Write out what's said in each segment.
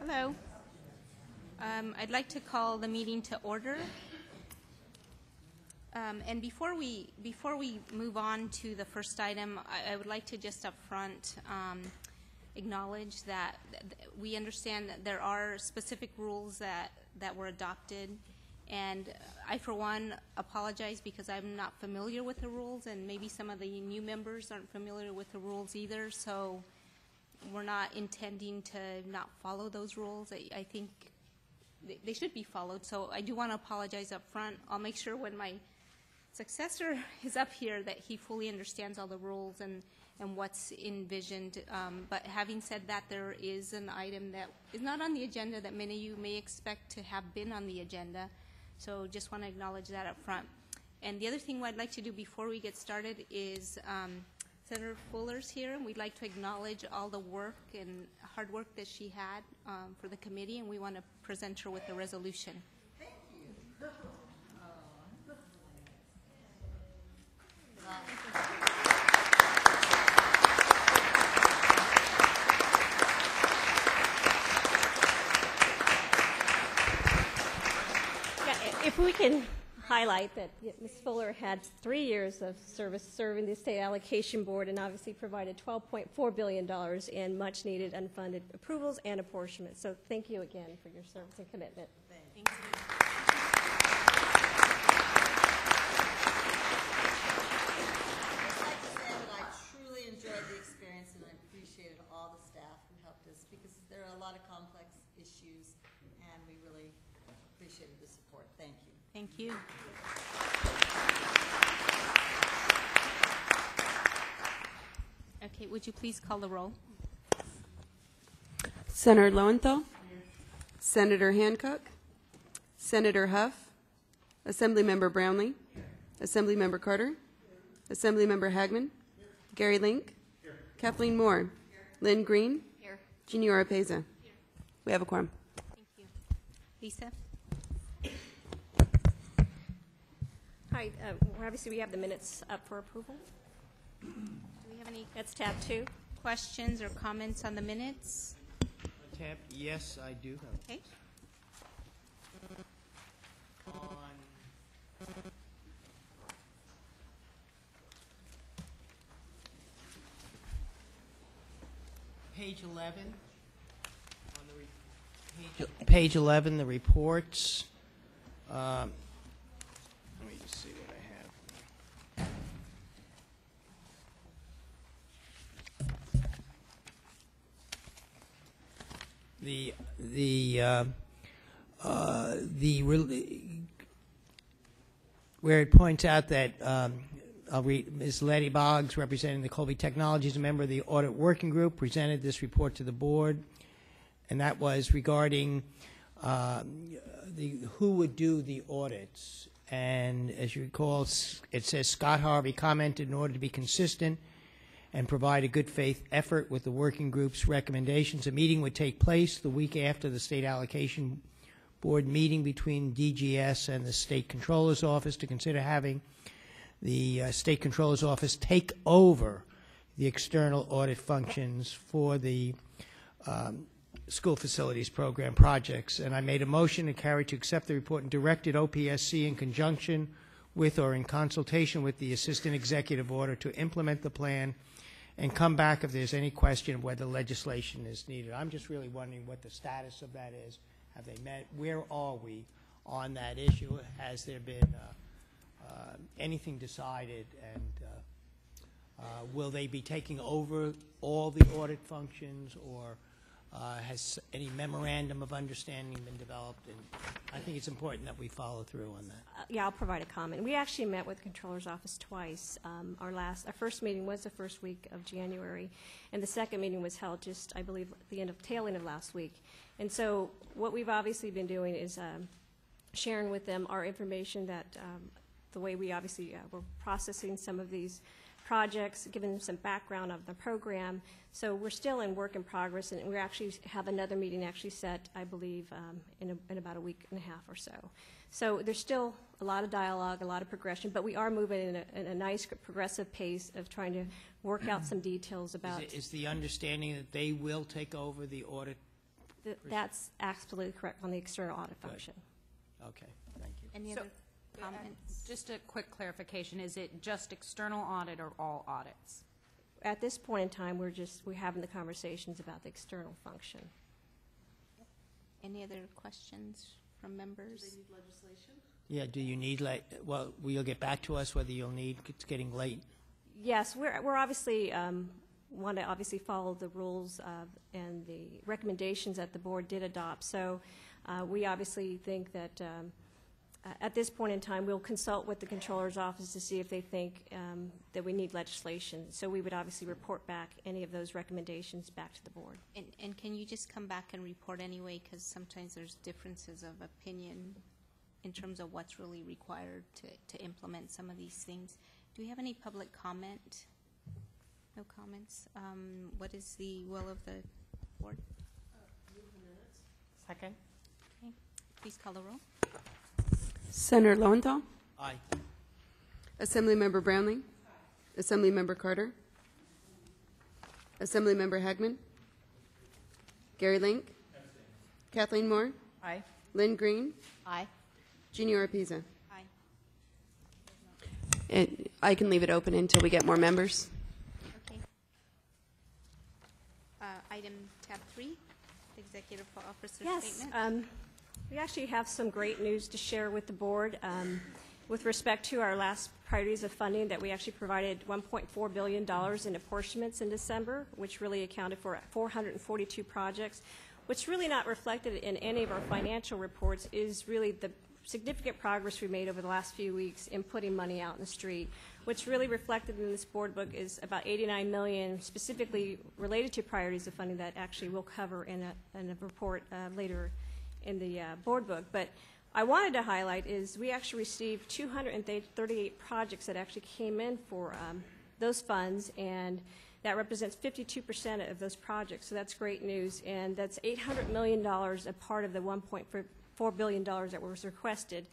Hello. I'd like to call the meeting to order. And before we move on to the first item, I would like to just up front acknowledge that we understand that there are specific rules that were adopted, and I, for one, apologize because I'm not familiar with the rules, and maybe some of the new members aren't familiar with the rules either, so we're not intending to not follow those rules. I think they should be followed, so I do want to apologize up front. I'll make sure when my successor is up here that he fully understands all the rules and what's envisioned. But having said that, there is an item that is not on the agenda that many of you may expect to have been on the agenda, so just want to acknowledge that up front. And the other thing I'd like to do before we get started is Senator Fuller's here, and we'd like to acknowledge all the work and hard work that she had for the committee, and we want to present her with a resolution. Thank you. If we can highlight that Ms. Fuller had 3 years of service serving the State Allocation Board and obviously provided $12.4 billion in much-needed unfunded approvals and apportionment. So thank you again for your service and commitment. Thank you. I'd like to say that I truly enjoyed the experience and I appreciated all the staff who helped us because there are a lot of complex issues and we really appreciated the support. Thank you. Thank you. Okay, would you please call the roll? Senator Lowenthal, Senator Hancock, Senator Huff, Assemblymember Brownlee, Assemblymember Carter, Assemblymember Hagman, Gary Link, Kathleen Moore, Lynn Green, Jeannie Oropeza. We have a quorum. Thank you. Lisa? Hi, obviously we have the minutes up for approval. Do we have any That's tab 2. questions or comments on the minutes? Tab, yes, I do have. Okay. On page 11, on the page 11, the reports. Let me just see what I have. Where it points out that I'll read, Ms. Letty Boggs, representing the Colby Technologies, a member of the Audit Working Group, presented this report to the board, and that was regarding who would do the audits. And as you recall, it says Scott Harvey commented, in order to be consistent and provide a good faith effort with the working group's recommendations, a meeting would take place the week after the State Allocation Board meeting between DGS and the State Controller's Office to consider having the State Controller's Office take over the external audit functions for the school facilities program projects. And I made a motion to carry to accept the report and directed OPSC in conjunction with or in consultation with the Assistant Executive Order to implement the plan and come back if there's any question of whether legislation is needed. I'm just really wondering what the status of that is. Have they met? Where are we on that issue? Has there been anything decided? And will they be taking over all the audit functions, or Has any memorandum of understanding been developed? And I think it's important that we follow through on that. Yeah, I'll provide a comment. We actually met with the Controller's Office twice. Our first meeting was the first week of January, and the second meeting was held just, I believe, the tail end of last week. And so what we've obviously been doing is sharing with them our information that the way we obviously were processing some of these projects, giving them some background of the program. So we're still in work in progress, and we actually have another meeting actually set, I believe, in about a week and a half or so. So there's still a lot of dialogue, a lot of progression, but we are moving in a nice progressive pace of trying to work out some details about. Is the understanding that they will take over the audit? That's absolutely correct on the external audit function. Okay, thank you. Any other comments? Just a quick clarification, is it just external audit or all audits? At this point in time, we're having the conversations about the external function. Any other questions from members? Do they need legislation? Yeah, do you need, well, will you get back to us whether you'll need, it's getting late. Yes, we're obviously, want to obviously follow the rules and the recommendations that the board did adopt. So we obviously think that at this point in time, we'll consult with the Controller's Office to see if they think that we need legislation. So we would obviously report back any of those recommendations back to the board. And can you just come back and report anyway, because sometimes there's differences of opinion in terms of what's really required to implement some of these things. Do we have any public comment? No comments. What is the will of the board? Second. Okay. Please call the roll. Senator Lowenthal? Aye. Assemblymember Brownlee? Assemblymember Carter? Assemblymember Hagman? Gary Link? Kathleen Moore? Aye. Lynn Green? Aye. Jeannie Oropesa? Aye. And I can leave it open until we get more members. Okay. Item tab 3, Executive Officer Yes, Statement. we actually have some great news to share with the board with respect to our last priorities of funding that we actually provided $1.4 billion in apportionments in December, which really accounted for 442 projects. What's really not reflected in any of our financial reports is really the significant progress we made over the last few weeks in putting money out in the street. What's really reflected in this board book is about $89 million specifically related to priorities of funding that actually we'll cover in a report later in the board book. But I wanted to highlight is we actually received 238 projects that actually came in for those funds, and that represents 52% of those projects. So that's great news, and that's $800 million a part of the $1.4 billion that was requested.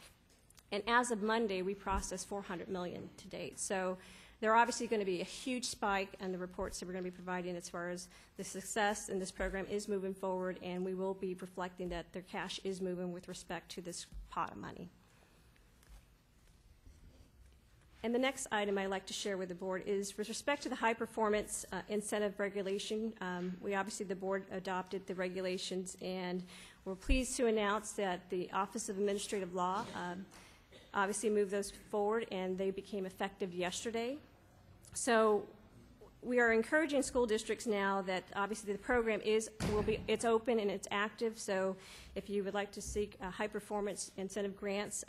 And as of Monday, we processed $400 million to date. So there are obviously going to be a huge spike in the reports that we're going to be providing as far as the success in this program is moving forward, and we will be reflecting that their cash is moving with respect to this pot of money. And the next item I'd like to share with the board is with respect to the high performance incentive regulation. We obviously, the board adopted the regulations, and we're pleased to announce that the Office of Administrative Law obviously moved those forward, and they became effective yesterday. So we are encouraging school districts now that obviously the program it's open and it's active. So if you would like to seek high performance incentive grants,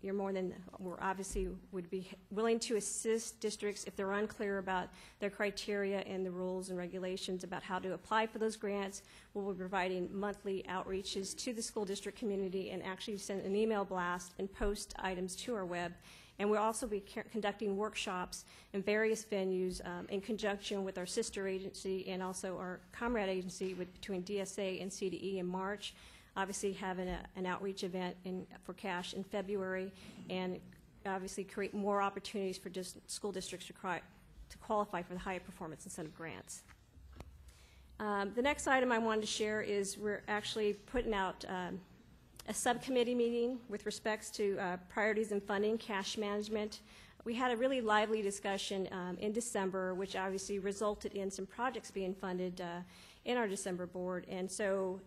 we're obviously would be willing to assist districts if they're unclear about their criteria and the rules and regulations about how to apply for those grants. We'll be providing monthly outreaches to the school district community and actually send an email blast and post items to our web. And we'll also be conducting workshops in various venues in conjunction with our sister agency and also our comrade agency between DSA and CDE in March. Obviously having an outreach event for cash in February, and obviously create more opportunities for school districts to qualify for the high performance incentive grants. The next item I wanted to share is we're actually putting out a subcommittee meeting with respects to priorities and funding, cash management. We had a really lively discussion in December, which obviously resulted in some projects being funded in our December board. And so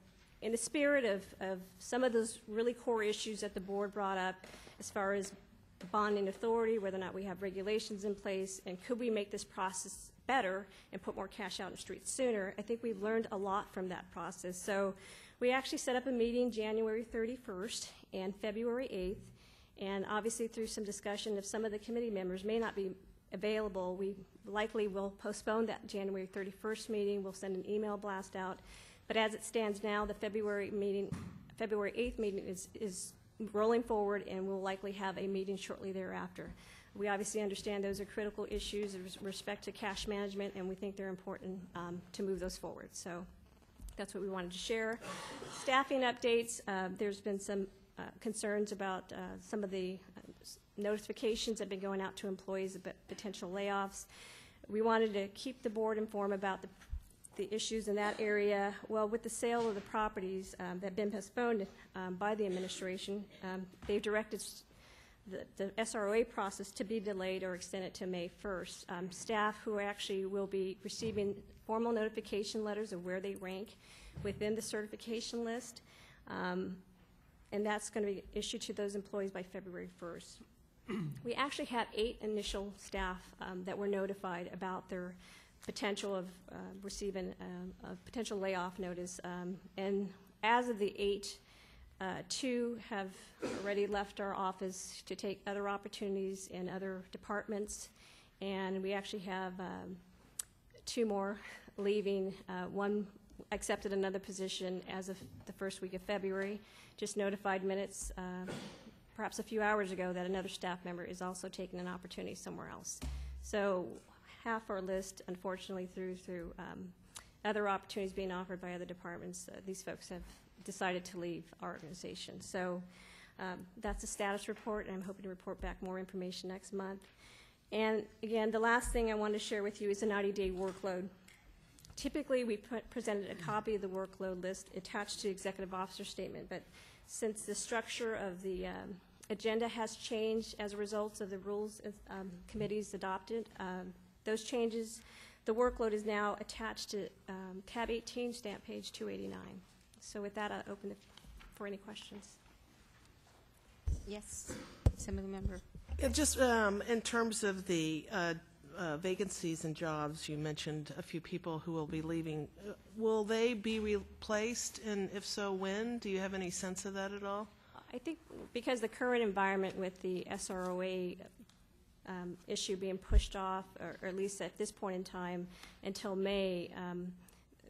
in the spirit of some of those really core issues that the board brought up as far as the bonding authority, whether or not we have regulations in place, and could we make this process better and put more cash out in the streets sooner. I think we've learned a lot from that process. So we actually set up a meeting January 31st and February 8th, and obviously through some discussion, if some of the committee members may not be available, we likely will postpone that January 31st meeting. We'll send an email blast out. But as it stands now, the February 8th meeting is rolling forward, and we'll likely have a meeting shortly thereafter. We obviously understand those are critical issues with respect to cash management, and we think they're important to move those forward. So that's what we wanted to share. Staffing updates, there's been some concerns about some of the notifications that have been going out to employees about potential layoffs. We wanted to keep the board informed about the issues in that area. Well, with the sale of the properties that have been postponed by the administration, they've directed the SROA process to be delayed or extended to May 1st. Staff who actually will be receiving formal notification letters of where they rank within the certification list, and that's going to be issued to those employees by February 1st. We actually had 8 initial staff that were notified about their potential of receiving a potential layoff notice, and as of the 8, 2 have already left our office to take other opportunities in other departments, and we actually have 2 more leaving. One accepted another position as of the first week of February. Just notified minutes, perhaps a few hours ago, that another staff member is also taking an opportunity somewhere else. So half our list, unfortunately, through other opportunities being offered by other departments, these folks have decided to leave our organization. So that's a status report, and I'm hoping to report back more information next month. And again, the last thing I want to share with you is the 90-day workload. Typically, we presented a copy of the workload list attached to the executive officer statement, but since the structure of the agenda has changed as a result of the rules committees adopted, those changes, the workload is now attached to tab 18, stamp page 289. So with that, I'll open it for any questions. Yes, Assembly Member. Yeah, just in terms of the vacancies and jobs, you mentioned a few people who will be leaving. Will they be replaced, and if so, when? Do you have any sense of that at all? I think because the current environment with the SROA issue being pushed off, or at least at this point in time, until May,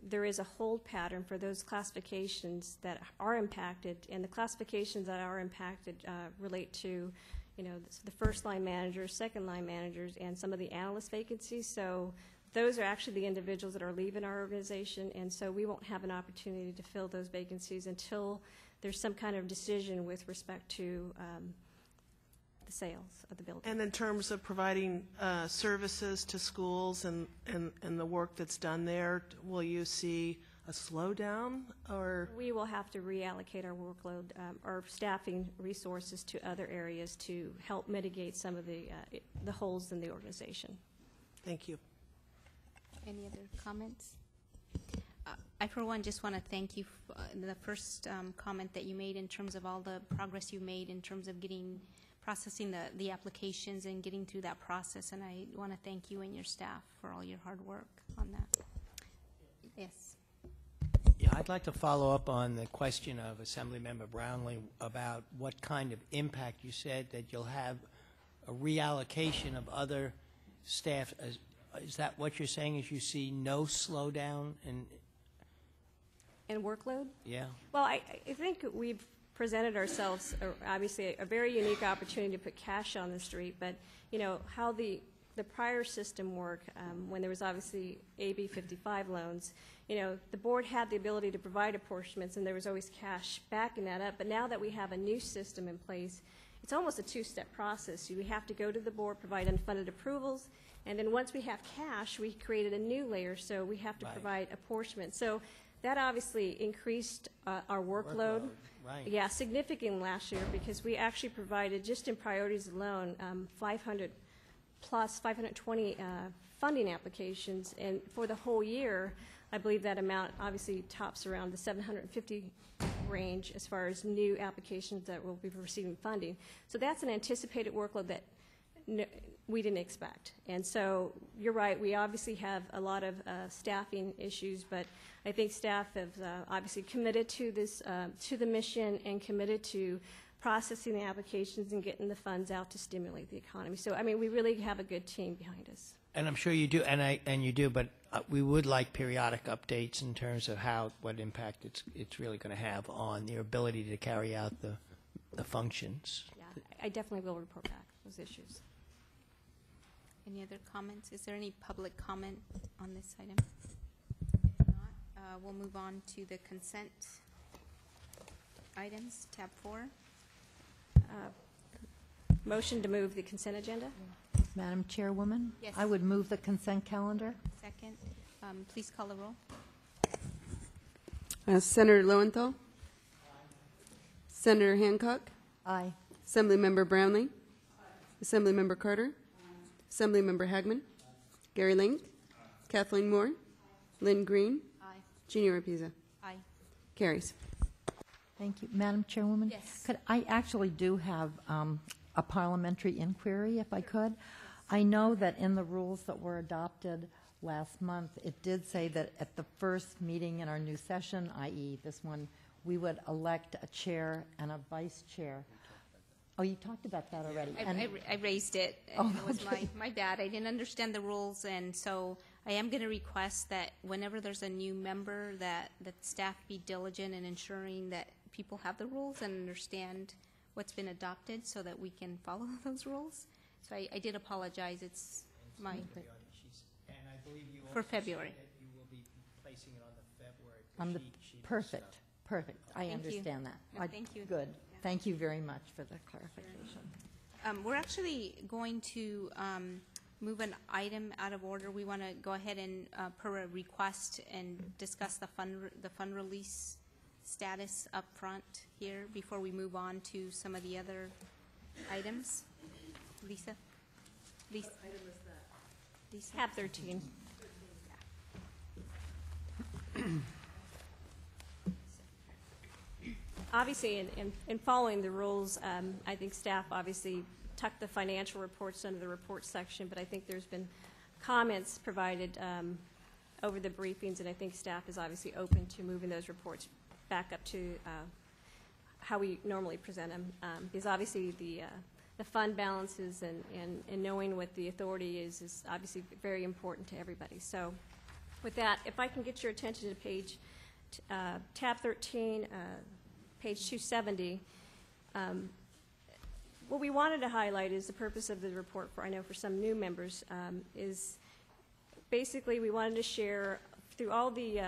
there is a hold pattern for those classifications that are impacted, and the classifications that are impacted relate to, you know, the first line managers, second line managers, and some of the analyst vacancies. So those are actually the individuals that are leaving our organization, and so we won't have an opportunity to fill those vacancies until there's some kind of decision with respect to the sales of the building. And in terms of providing services to schools and the work that's done there, will you see a slowdown, or? We will have to reallocate our workload, our staffing resources to other areas to help mitigate some of the holes in the organization. Thank you. Any other comments? I, for one, just want to thank you for the first comment that you made in terms of all the progress you made in terms of processing the applications and getting through that process, and I want to thank you and your staff for all your hard work on that. Yes. Yeah, I'd like to follow up on the question of Assemblymember Brownlee about what kind of impact. You said that you'll have a reallocation of other staff. Is that what you're saying, is you see no slowdown And workload? Yeah. Well, I think we've presented ourselves, obviously, a very unique opportunity to put cash on the street, but, you know, how the prior system worked, when there was obviously AB 55 loans, you know, the board had the ability to provide apportionments, and there was always cash backing that up. But now that we have a new system in place, it's almost a two-step process. We have to go to the board, provide unfunded approvals, and then once we have cash, we created a new layer, so we have to provide apportionment. So that obviously increased our workload. Right. Yeah, significantly last year, because we actually provided, just in priorities alone, 520 funding applications, and for the whole year, I believe that amount obviously tops around the 750 range as far as new applications that will be receiving funding. So that's an anticipated workload that we didn't expect. And so you're right, we obviously have a lot of staffing issues, but I think staff have obviously committed to this, to the mission, and committed to processing the applications and getting the funds out to stimulate the economy. So, I mean, we really have a good team behind us. And I'm sure you do, and you do, but we would like periodic updates in terms of what impact it's really going to have on their ability to carry out the functions. Yeah, I definitely will report back those issues. Any other comments? Is there any public comment on this item? If not, we'll move on to the consent items, tab 4. Motion to move the consent agenda? Madam Chairwoman? Yes. I would move the consent calendar. Second. Please call the roll. Senator Lowenthal. Senator Hancock. Aye. Assemblymember Brownlee. Assemblymember Carter. Assemblymember Hagman. Gary Link. Kathleen Moore. Lynn Green. Aye. Junior Arpiza. Aye. Carries. Thank you. Madam Chairwoman? Yes. I actually do have a parliamentary inquiry, if I could. I know that in the rules that were adopted last month, it did say that at the first meeting in our new session, i.e. this one, we would elect a chair and a vice chair. Oh, you talked about that already. I raised it. Oh, It was okay. my bad. I didn't understand the rules, and so I am going to request that whenever there's a new member, that staff be diligent in ensuring that people have the rules and understand what's been adopted so that we can follow those rules. So I did apologize. It's my, And I believe you For also February. said that you will be placing it on the February. On the, sheet of perfect, stuff. perfect. I Thank you. understand that. No, thank you. Good. Thank you very much for the clarification. we're actually going to move an item out of order. We want to go ahead and, per a request, and discuss the fund release status up front here before we move on to some of the other items. Lisa? Lisa? What item is that? Lisa? Tab 13. Obviously, in following the rules, I think staff obviously tucked the financial reports under the reports section, but I think there's been comments provided over the briefings, and I think staff is obviously open to moving those reports back up to how we normally present them. Because obviously the fund balances and knowing what the authority is obviously very important to everybody. So with that, if I can get your attention to page, tab 13, page 270, what we wanted to highlight is the purpose of the report for, I know for some new members, is basically we wanted to share through all the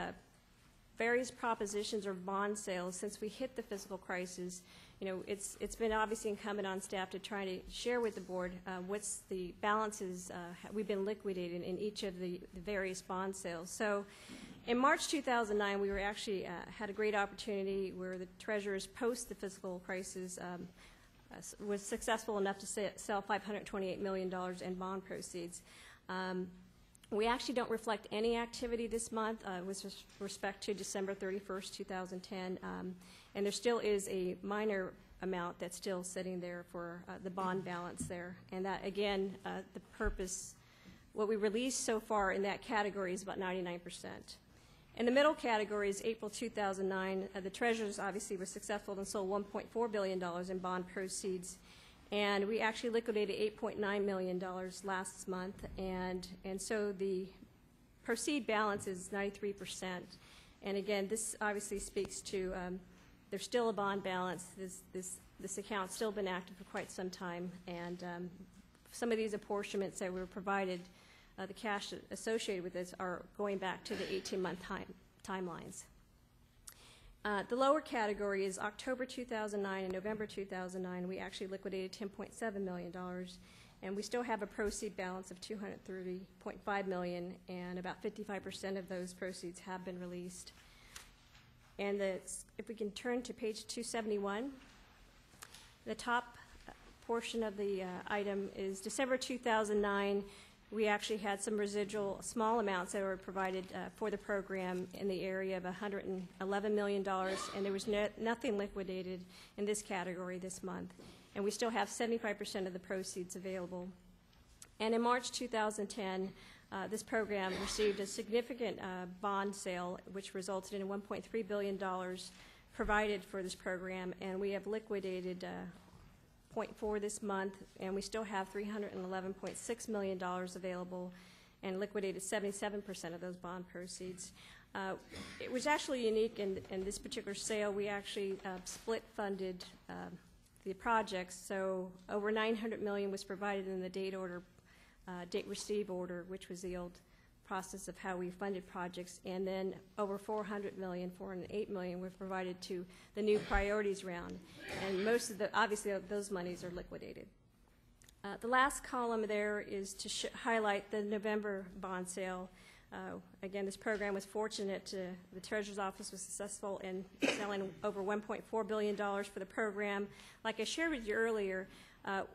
various propositions or bond sales since we hit the fiscal crisis. You know, it's been obviously incumbent on staff to try to share with the board what's the balances we've been liquidating in each of the various bond sales. So in March 2009, we were actually had a great opportunity where the treasurers post the fiscal crisis was successful enough to sell $528 million in bond proceeds. We actually don't reflect any activity this month with respect to December 31st, 2010, and there still is a minor amount that's still sitting there for the bond balance there. And that, again, the purpose, what we released so far in that category is about 99%. In the middle category is April 2009. The treasurers obviously were successful and sold $1.4 billion in bond proceeds. And we actually liquidated $8.9 million last month, and so the proceed balance is 93%. And again, this obviously speaks to there's still a bond balance. This account's still been active for quite some time, and some of these apportionments that were provided, the cash associated with this, are going back to the 18-month timelines. The lower category is October 2009 and November 2009. We actually liquidated $10.7 million, and we still have a proceed balance of $230.5 million, and about 55% of those proceeds have been released. And if we can turn to page 271, the top portion of the item is December 2009. We actually had some residual small amounts that were provided for the program in the area of $111 million, and there was nothing liquidated in this category this month. And we still have 75% of the proceeds available And in March 2010, this program received a significant bond sale, which resulted in $1.3 billion provided for this program, and we have liquidated 0.4 this month, and we still have $311.6 million available and liquidated 77% of those bond proceeds. It was actually unique in this particular sale. We actually split funded the projects, so over $900 million was provided in the date receive order, which was the old process of how we funded projects, and then over $408 million were provided to the new priorities round, and most of obviously those monies are liquidated. The last column there is to highlight the November bond sale. Again, this program was fortunate. The Treasurer's Office was successful in selling over $1.4 billion for the program. Like I shared with you earlier,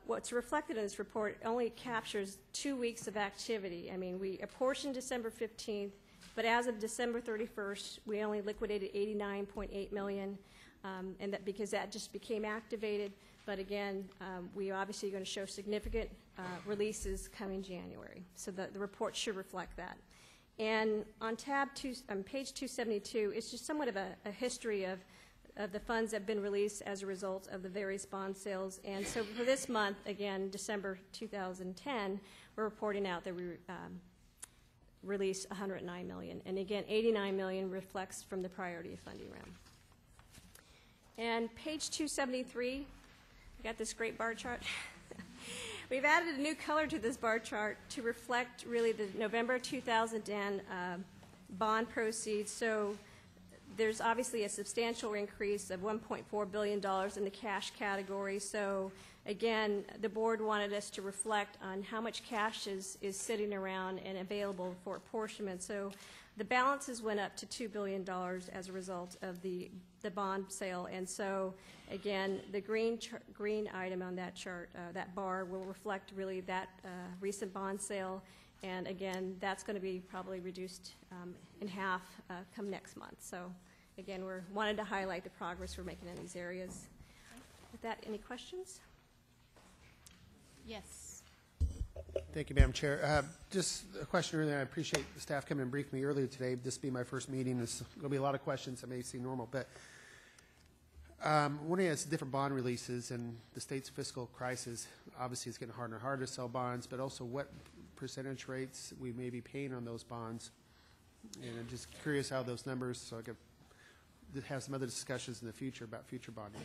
what's reflected in this report only captures 2 weeks of activity. I mean, we apportioned December 15th, but as of December 31st, we only liquidated $89.8 million, and that because that just became activated. But again, we obviously are going to show significant releases coming January, so the report should reflect that. And on page 272, it's just somewhat of a history of the funds that have been released as a result of the various bond sales. And so for this month, again, December 2010, we're reporting out that we released $109 million. And again, $89 million reflects from the priority of funding round. And page 273, I got this great bar chart. We've added a new color to this bar chart to reflect really the November 2010 bond proceeds. So there's obviously a substantial increase of $1.4 billion in the cash category. So again, the board wanted us to reflect on how much cash is sitting around and available for apportionment. So the balances went up to $2 billion as a result of the bond sale. And so again, the green item on that chart, that bar, will reflect really that recent bond sale. And again, that's going to be probably reduced in half come next month. So again, we wanted to highlight the progress we're making in these areas. With that, any questions? Yes. Thank you, Madam Chair. Just a question earlier. I appreciate the staff coming and briefing me earlier today. This being my first meeting, there's going to be a lot of questions that may seem normal. But one is different bond releases and the state's fiscal crisis. Obviously, it's getting harder and harder to sell bonds, but also what percentage rates we may be paying on those bonds. And I'm just curious how those numbers, so I could have some other discussions in the future about future bonding.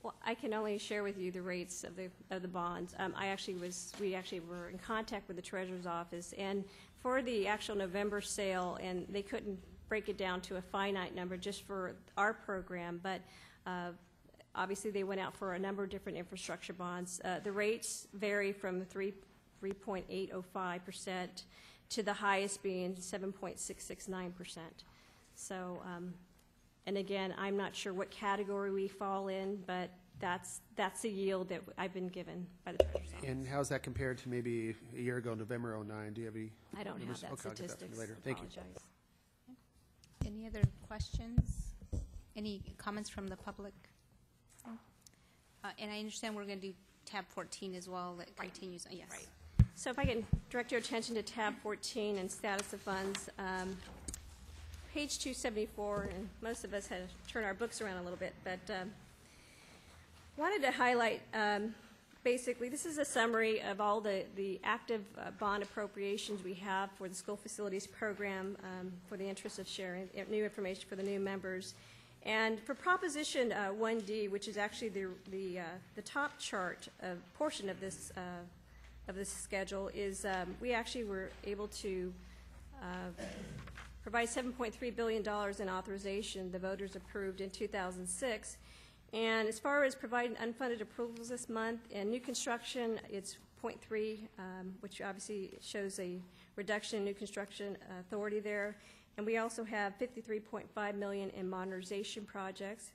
Well, I can only share with you the rates of the bonds. We actually were in contact with the Treasurer's Office, and for the actual November sale, and they couldn't break it down to a finite number just for our program, but obviously they went out for a number of different infrastructure bonds. The rates vary from 3.805% to the highest being 7.669%. So, and again, I'm not sure what category we fall in, but that's the yield that I've been given by the Treasurer's Office. And how's that compared to maybe a year ago, November '09? Do you have any? I don't numbers? have that Okay, I'll get that from statistics. you later. Thank you. Apologize. Any other questions? Any comments from the public? And I understand we're going to do tab 14 as well that continues. Yes. Right. So if I can direct your attention to tab 14 and status of funds. Page 274, and most of us had to turn our books around a little bit, but wanted to highlight, basically, this is a summary of all the active bond appropriations we have for the school facilities program for the interest of sharing new information for the new members. And for Proposition 1D, which is actually the top chart portion of this schedule, is we actually were able to provide $7.3 billion in authorization the voters approved in 2006. And as far as providing unfunded approvals this month, in new construction, it's 0.3, which obviously shows a reduction in new construction authority there. And we also have $53.5 million in modernization projects,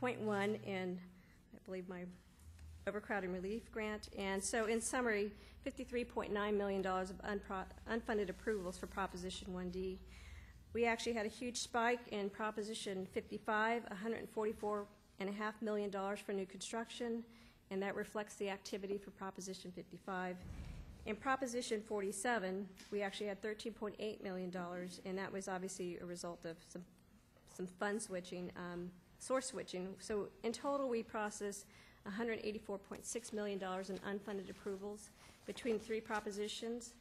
0.1 in, I believe, my overcrowding relief grant. And so in summary, $53.9 million of unfunded approvals for Proposition 1D. We actually had a huge spike in Proposition 55, $144.5 million for new construction, and that reflects the activity for Proposition 55. In Proposition 47, we actually had $13.8 million, and that was obviously a result of some fund switching, source switching. So in total, we processed $184.6 million in unfunded approvals between 3 propositions.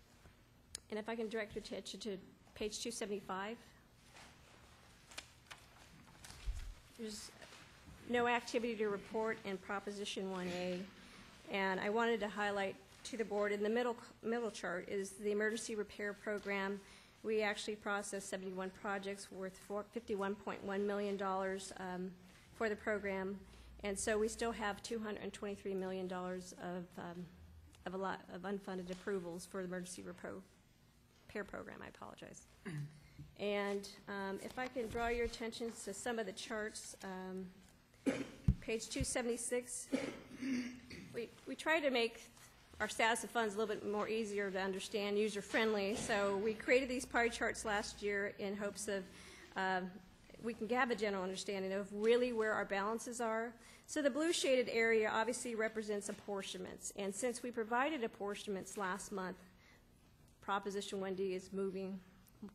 And if I can direct your attention to page 275. There's no activity to report in Proposition 1A. And I wanted to highlight to the board in the middle chart is the emergency repair program. We actually processed 71 projects worth $51.1 million for the program. And so we still have $223 million of unfunded approvals for the emergency repair program. I apologize. And if I can draw your attention to some of the charts, page 276, we try to make our status of funds a little bit more easier to understand, user-friendly. So we created these pie charts last year in hopes of we can have a general understanding of really where our balances are. So the blue shaded area obviously represents apportionments. And since we provided apportionments last month, Proposition 1D is moving.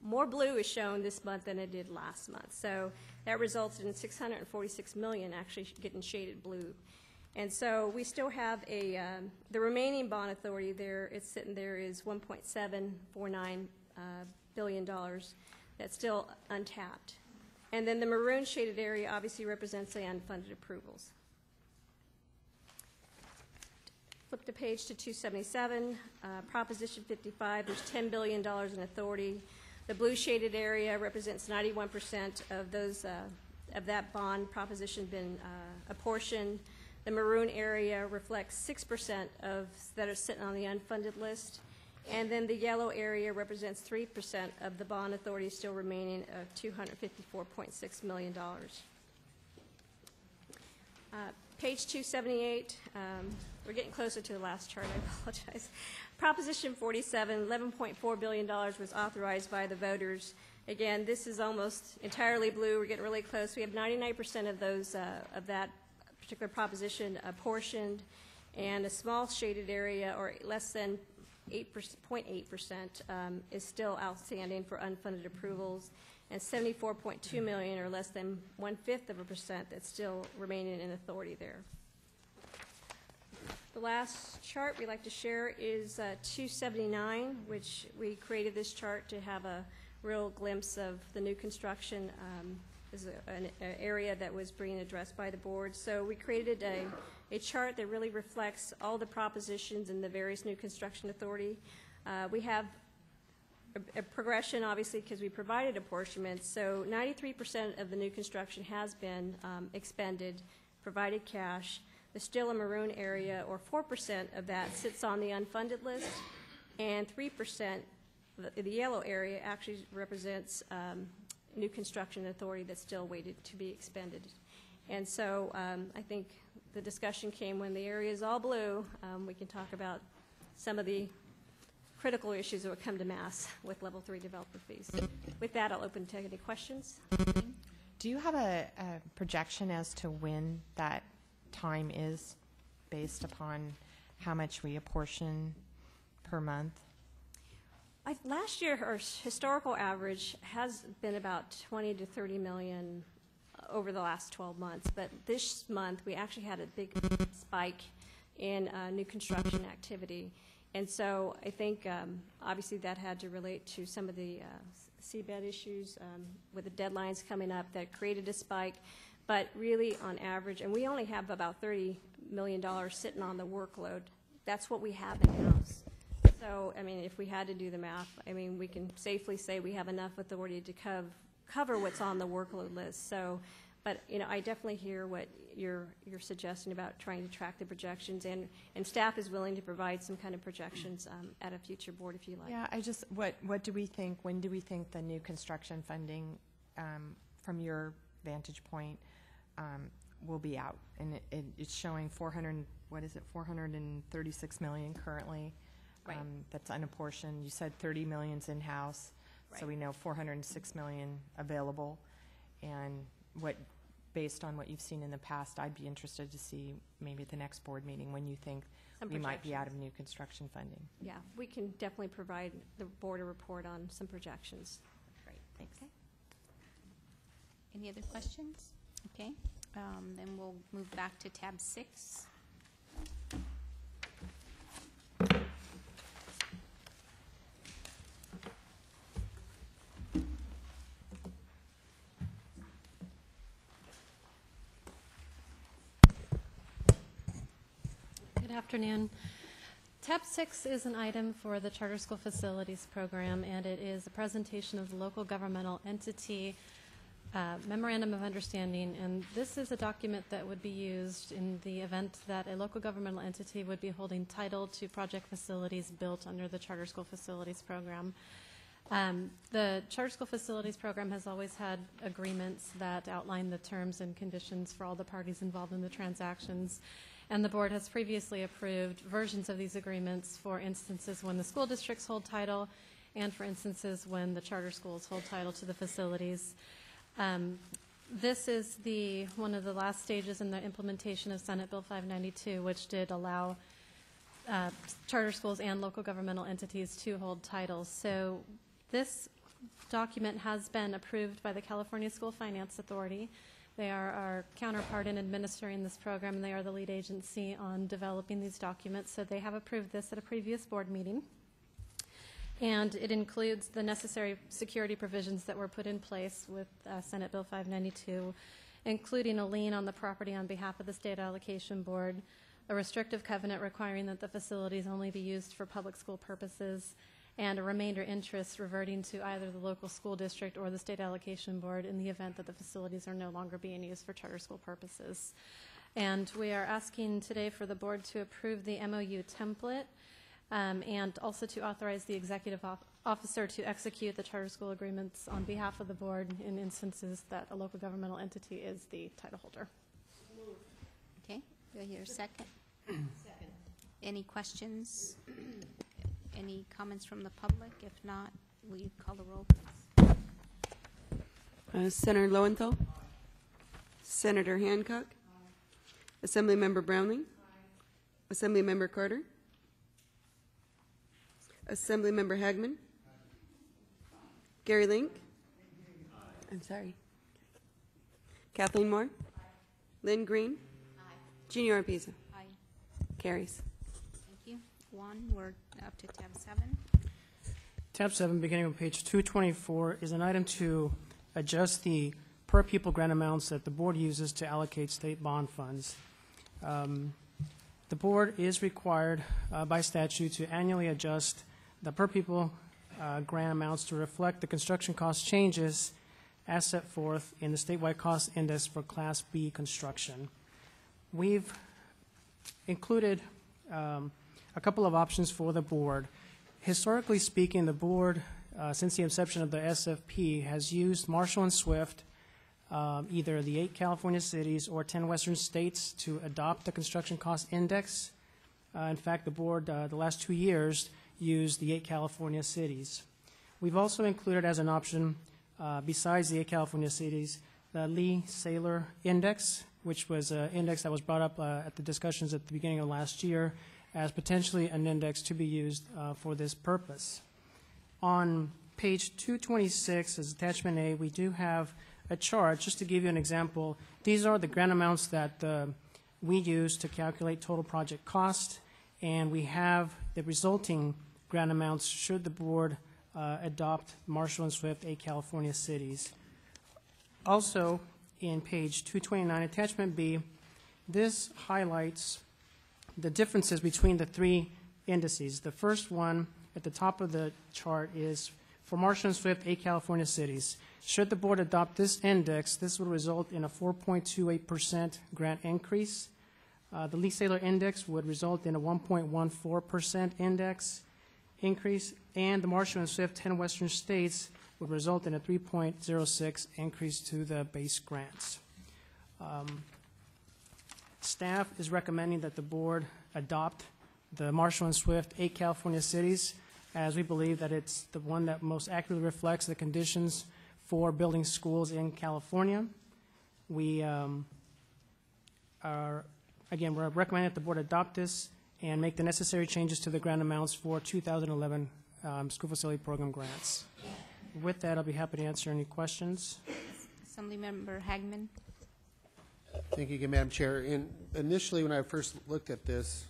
More blue is shown this month than it did last month. So that resulted in $646 million actually getting shaded blue. And so we still have the remaining bond authority there, it's sitting there is $1.749 billion that's still untapped. And then the maroon shaded area obviously represents the unfunded approvals. Flip the page to 277, Proposition 55, there's $10 billion in authority. The blue shaded area represents 91% of those of that bond proposition been apportioned. The maroon area reflects 6% of that are sitting on the unfunded list. And then the yellow area represents 3% of the bond authority still remaining of $254.6 million. Page 278, we're getting closer to the last chart, I apologize. Proposition 47, $11.4 billion was authorized by the voters. Again, this is almost entirely blue. We're getting really close. We have 99% of those of that particular proposition apportioned, and a small shaded area, or less than 0.8%, is still outstanding for unfunded approvals, and 74.2 million, or less than 1/5%, that's still remaining in authority there. The last chart we like to share is 279, which we created this chart to have a real glimpse of the new construction. Is an area that was being addressed by the board. So we created a chart that really reflects all the propositions in the various new construction authority. We have a progression, obviously, because we provided apportionments. So 93% of the new construction has been expended, provided cash. There's still a maroon area, or 4% of that sits on the unfunded list, and 3%, the yellow area, actually represents new construction authority that's still waited to be expended. And so I think the discussion came when the area is all blue. We can talk about some of the critical issues that would come to mass with level 3 developer fees. With that, I'll open to any questions. Do you have a projection as to when that time is based upon how much we apportion per month? Last year, our historical average has been about 20 to 30 million over the last 12 months. But this month, we actually had a big spike in new construction activity. And so I think, obviously, that had to relate to some of the seabed issues with the deadlines coming up that created a spike. But really, on average, and we only have about $30 million sitting on the workload. That's what we have in-house. So, I mean, if we had to do the math, I mean, we can safely say we have enough authority to cover what's on the workload list. So, but, you know, I definitely hear what you're suggesting about trying to track the projections, and staff is willing to provide some kind of projections at a future board if you like. Yeah, I just, what do we think, when do we think the new construction funding, from your vantage point, will be out? And it's showing 436 million currently. Right. That's unapportioned. You said 30 million's in-house, Right. so we know 406 million available. And what based on what you've seen in the past, I'd be interested to see maybe at the next board meeting when you think Some we might be out of projections. new construction funding. Yeah, we can definitely provide the board a report on some projections. Great, thanks. Any other questions? Okay, then we'll move back to tab 6. Good afternoon. Tab 6 is an item for the Charter School Facilities Program, and it is a presentation of the local governmental entity Memorandum of Understanding, and this is a document that would be used in the event that a local governmental entity would be holding title to project facilities built under the Charter School Facilities Program. The Charter School Facilities Program has always had agreements that outline the terms and conditions for all the parties involved in the transactions, and the board has previously approved versions of these agreements for instances when the school districts hold title and for instances when the charter schools hold title to the facilities. This is one of the last stages in the implementation of Senate Bill 592, which did allow charter schools and local governmental entities to hold titles. So this document has been approved by the California School Finance Authority. They are our counterpart in administering this program, and they are the lead agency on developing these documents. So they have approved this at a previous board meeting. And it includes the necessary security provisions that were put in place with Senate Bill 592, including a lien on the property on behalf of the State Allocation Board, a restrictive covenant requiring that the facilities only be used for public school purposes, and a remainder interest reverting to either the local school district or the State Allocation Board in the event that the facilities are no longer being used for charter school purposes. And we are asking today for the board to approve the MOU template, and also to authorize the executive officer to execute the charter school agreements on behalf of the board in instances that a local governmental entity is the title holder. Okay, do I hear a second? Second. Any questions? Any comments from the public? If not, will you call the roll, please? Senator Lowenthal. Senator Hancock. Assemblymember Brownlee. Assemblymember Carter. Assemblymember Hagman. Gary Link. I'm sorry. Kathleen Moore. Lynn Green. Junior Arpiza. Aye. Carries. Thank you. Juan, we're up to tab 7. Tab 7, beginning on page 224, is an item to adjust the per pupil grant amounts that the board uses to allocate state bond funds. The board is required by statute to annually adjust the per pupil grant amounts to reflect the construction cost changes as set forth in the statewide cost index for Class B construction. We've included a couple of options for the board. Historically speaking, the board, since the inception of the SFP, has used Marshall and Swift, either the 8 California cities or 10 western states, to adopt the construction cost index. In fact, the board, the last 2 years, used the 8 California cities. We've also included as an option, besides the 8 California cities, the Lee-Saylor index, which was an index that was brought up at the discussions at the beginning of last year as potentially an index to be used for this purpose. On page 226, as attachment A, we do have a chart. Just to give you an example, these are the grant amounts that we use to calculate total project cost, and we have the resulting grant amounts should the board adopt Marshall and Swift 8 California cities. Also, in page 229, attachment B, this highlights the differences between the 3 indices. The first one at the top of the chart is for Marshall and Swift 8 California cities. Should the board adopt this index, this would result in a 4.28% grant increase. The Lee-Saylor index would result in a 1.14% index increase, and the Marshall and Swift 10 western states would result in a 3.06 increase to the base grants. Staff is recommending that the board adopt the Marshall and Swift 8 California cities, as we believe that it's the one that most accurately reflects the conditions for building schools in California. we are, again, we're recommending that the board adopt this and make the necessary changes to the grant amounts for 2011 school facility program grants. With that, I'll be happy to answer any questions. Assemblymember Hagman. Thank you again, Madam Chair. Initially, when I first looked at this,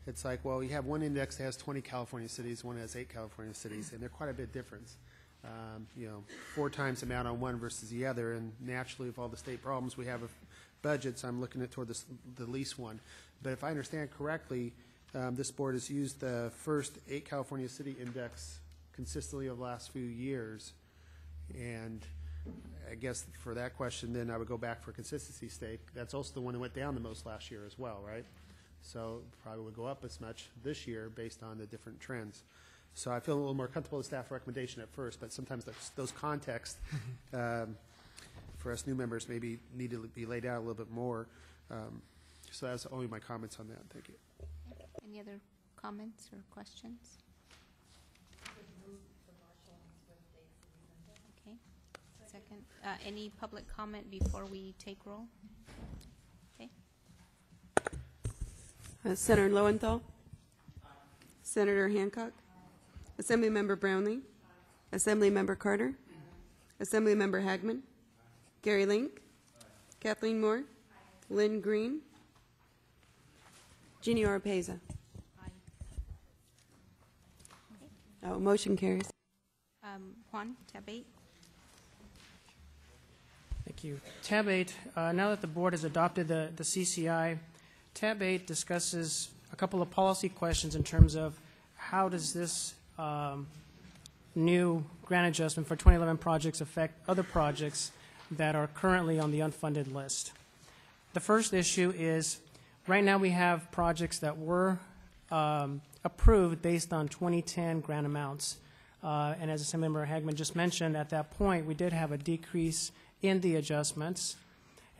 it's like, well, you have one index that has 20 California cities, one has 8 California cities, and they're quite a bit different. 4 times the amount on one versus the other, and naturally, with all the state problems we have with budgets, I'm looking at toward the least one. But if I understand correctly, this board has used the first 8 California city index consistently over the last few years, and I guess for that question, then I would go back for consistency's sake. That's also the one that went down the most last year as well, right? So probably would go up as much this year based on the different trends. So I feel a little more comfortable with staff recommendation at first, but sometimes those contexts for us new members maybe need to be laid out a little bit more. So that's only my comments on that. Thank you. Any other comments or questions? Okay. Second. Any public comment before we take roll? Okay. Senator Lowenthal. Senator Hancock. Assemblymember Brownlee. Assemblymember Carter. Assemblymember Hagman. Gary Link. Kathleen Moore. Lynn Green. Jeannie Oropeza. Oh, motion carries. Juan, tab 8. Thank you. Tab 8, now that the board has adopted the CCI, tab 8 discusses a couple of policy questions in terms of how does this new grant adjustment for 2011 projects affect other projects that are currently on the unfunded list. The first issue is right now we have projects that were approved based on 2010 grant amounts. And as Assemblymember Hagman just mentioned, at that point we did have a decrease in the adjustments,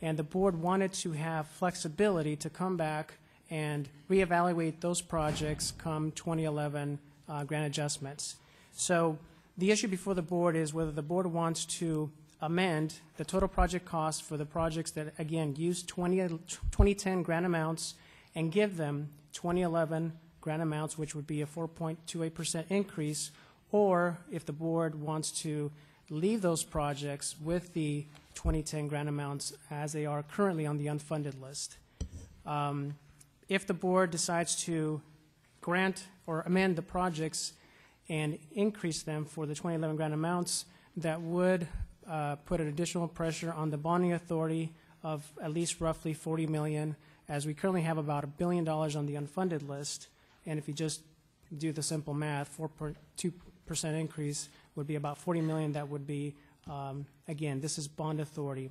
and the board wanted to have flexibility to come back and reevaluate those projects come 2011 grant adjustments. So the issue before the board is whether the board wants to amend the total project cost for the projects that, again, use 2010 grant amounts and give them 2011 grant amounts, which would be a 4.28% increase, or if the board wants to leave those projects with the 2010 grant amounts as they are currently on the unfunded list. If the board decides to grant or amend the projects and increase them for the 2011 grant amounts, that would put an additional pressure on the bonding authority of at least roughly $40 million, as we currently have about $1 billion on the unfunded list. And if you just do the simple math, 4.2% increase would be about $40 million. That would be, again, this is bond authority.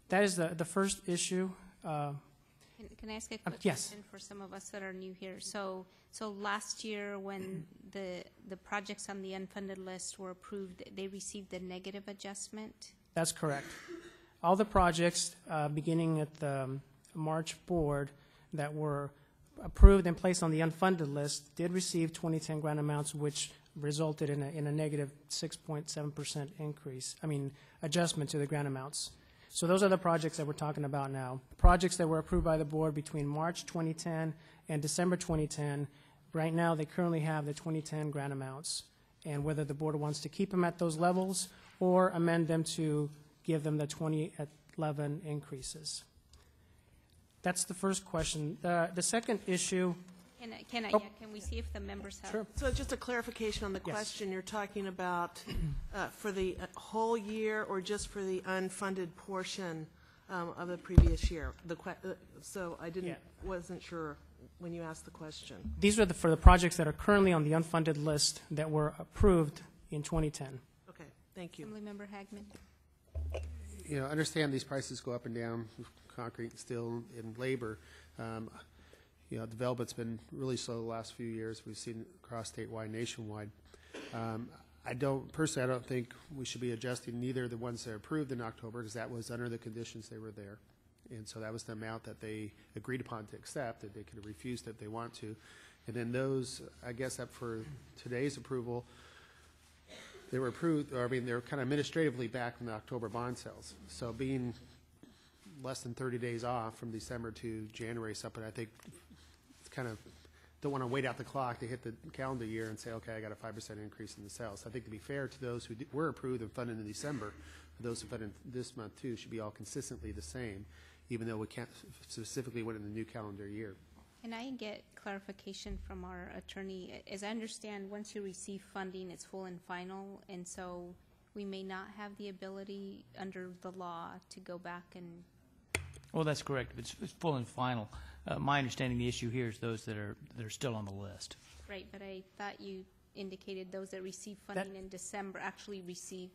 That is the first issue. Can I ask a quick yes. question for some of us that are new here? So last year when the projects on the unfunded list were approved, they received a negative adjustment? That's correct. All the projects beginning at the March board that were approved and placed on the unfunded list did receive 2010 grant amounts, which resulted in a negative 6.7% increase, adjustment to the grant amounts. So those are the projects that we're talking about now. Projects that were approved by the board between March 2010 and December 2010, right now they currently have the 2010 grant amounts, and whether the board wants to keep them at those levels or amend them to give them the 2011 increases. That's the first question. The second issue. Can we see if the members have? Sure. So just a clarification on the Yes. question, you're talking about for the whole year or just for the unfunded portion of the previous year? So I wasn't sure when you asked the question. These are for the projects that are currently on the unfunded list that were approved in 2010. Okay, thank you. Assemblymember Hagman. Understand these prices go up and down, concrete and steel and labor. Development's been really slow the last few years. We've seen it across statewide, nationwide. I don't think we should be adjusting neither the ones that are approved in October, because that was under the conditions they were there. And so that was the amount that they agreed upon to accept, that they could have refused if they want to. And then those, I guess, up for today's approval, they were approved, or I mean, they were kind of administratively back from the October bond sales. So being less than 30 days off from December to January, something I think it's kind of, don't want to wait out the clock to hit the calendar year and say, okay, I got a 5% increase in the sales. I think to be fair to those who were approved and funded in December, those who funded this month too, should be all consistently the same, even though we can't specifically went in the new calendar year. Can I get clarification from our attorney? As I understand, once you receive funding, it's full and final, and so we may not have the ability under the law to go back and... Well, that's correct. It's full and final. My understanding, the issue here is those that are still on the list. Right, but I thought you indicated those that received funding in December actually received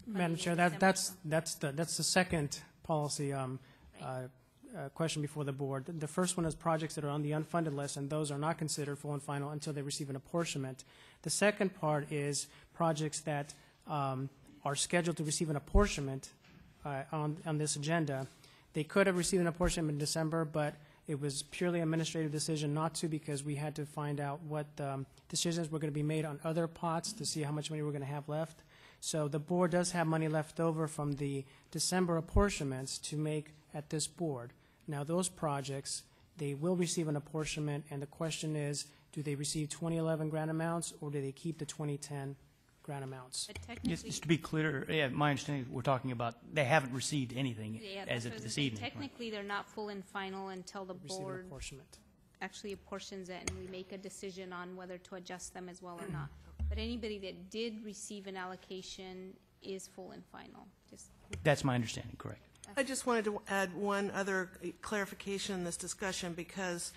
funding Madam in Chair, December. that's the second policy question before the board. The first one is projects that are on the unfunded list, and those are not considered full and final until they receive an apportionment. The second part is projects that are scheduled to receive an apportionment on this agenda. They could have received an apportionment in December, but it was purely administrative decision not to, because we had to find out what decisions were going to be made on other pots to see how much money we're going to have left. So the board does have money left over from the December apportionments to make at this board. Now, those projects, they will receive an apportionment, and the question is, do they receive 2011 grant amounts, or do they keep the 2010 grant amounts? But technically, Just to be clear, yeah, my understanding, we're talking about they haven't received anything as of this evening. technically, they're not full and final until the Receive an board apportionment. actually apportions it, and we make a decision on whether to adjust them as well or not. But anybody that did receive an allocation is full and final. That's my understanding, correct. I just wanted to add one other clarification in this discussion, because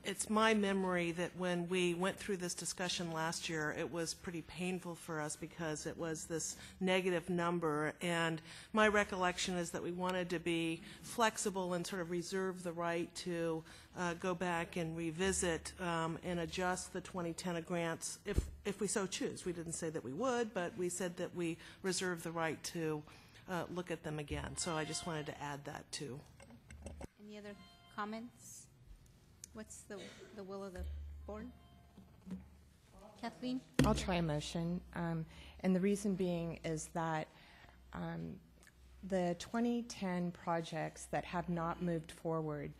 it's my memory that when we went through this discussion last year, it was pretty painful for us because it was this negative number, and my recollection is that we wanted to be flexible and sort of reserve the right to go back and revisit and adjust the 2010 grants if we so choose. We didn't say that we would, but we said that we reserve the right to look at them again. So I just wanted to add that too. Any other comments? What's the will of the board? Kathleen? I'll try a motion. And the reason being is that the 2010 projects that have not moved forward,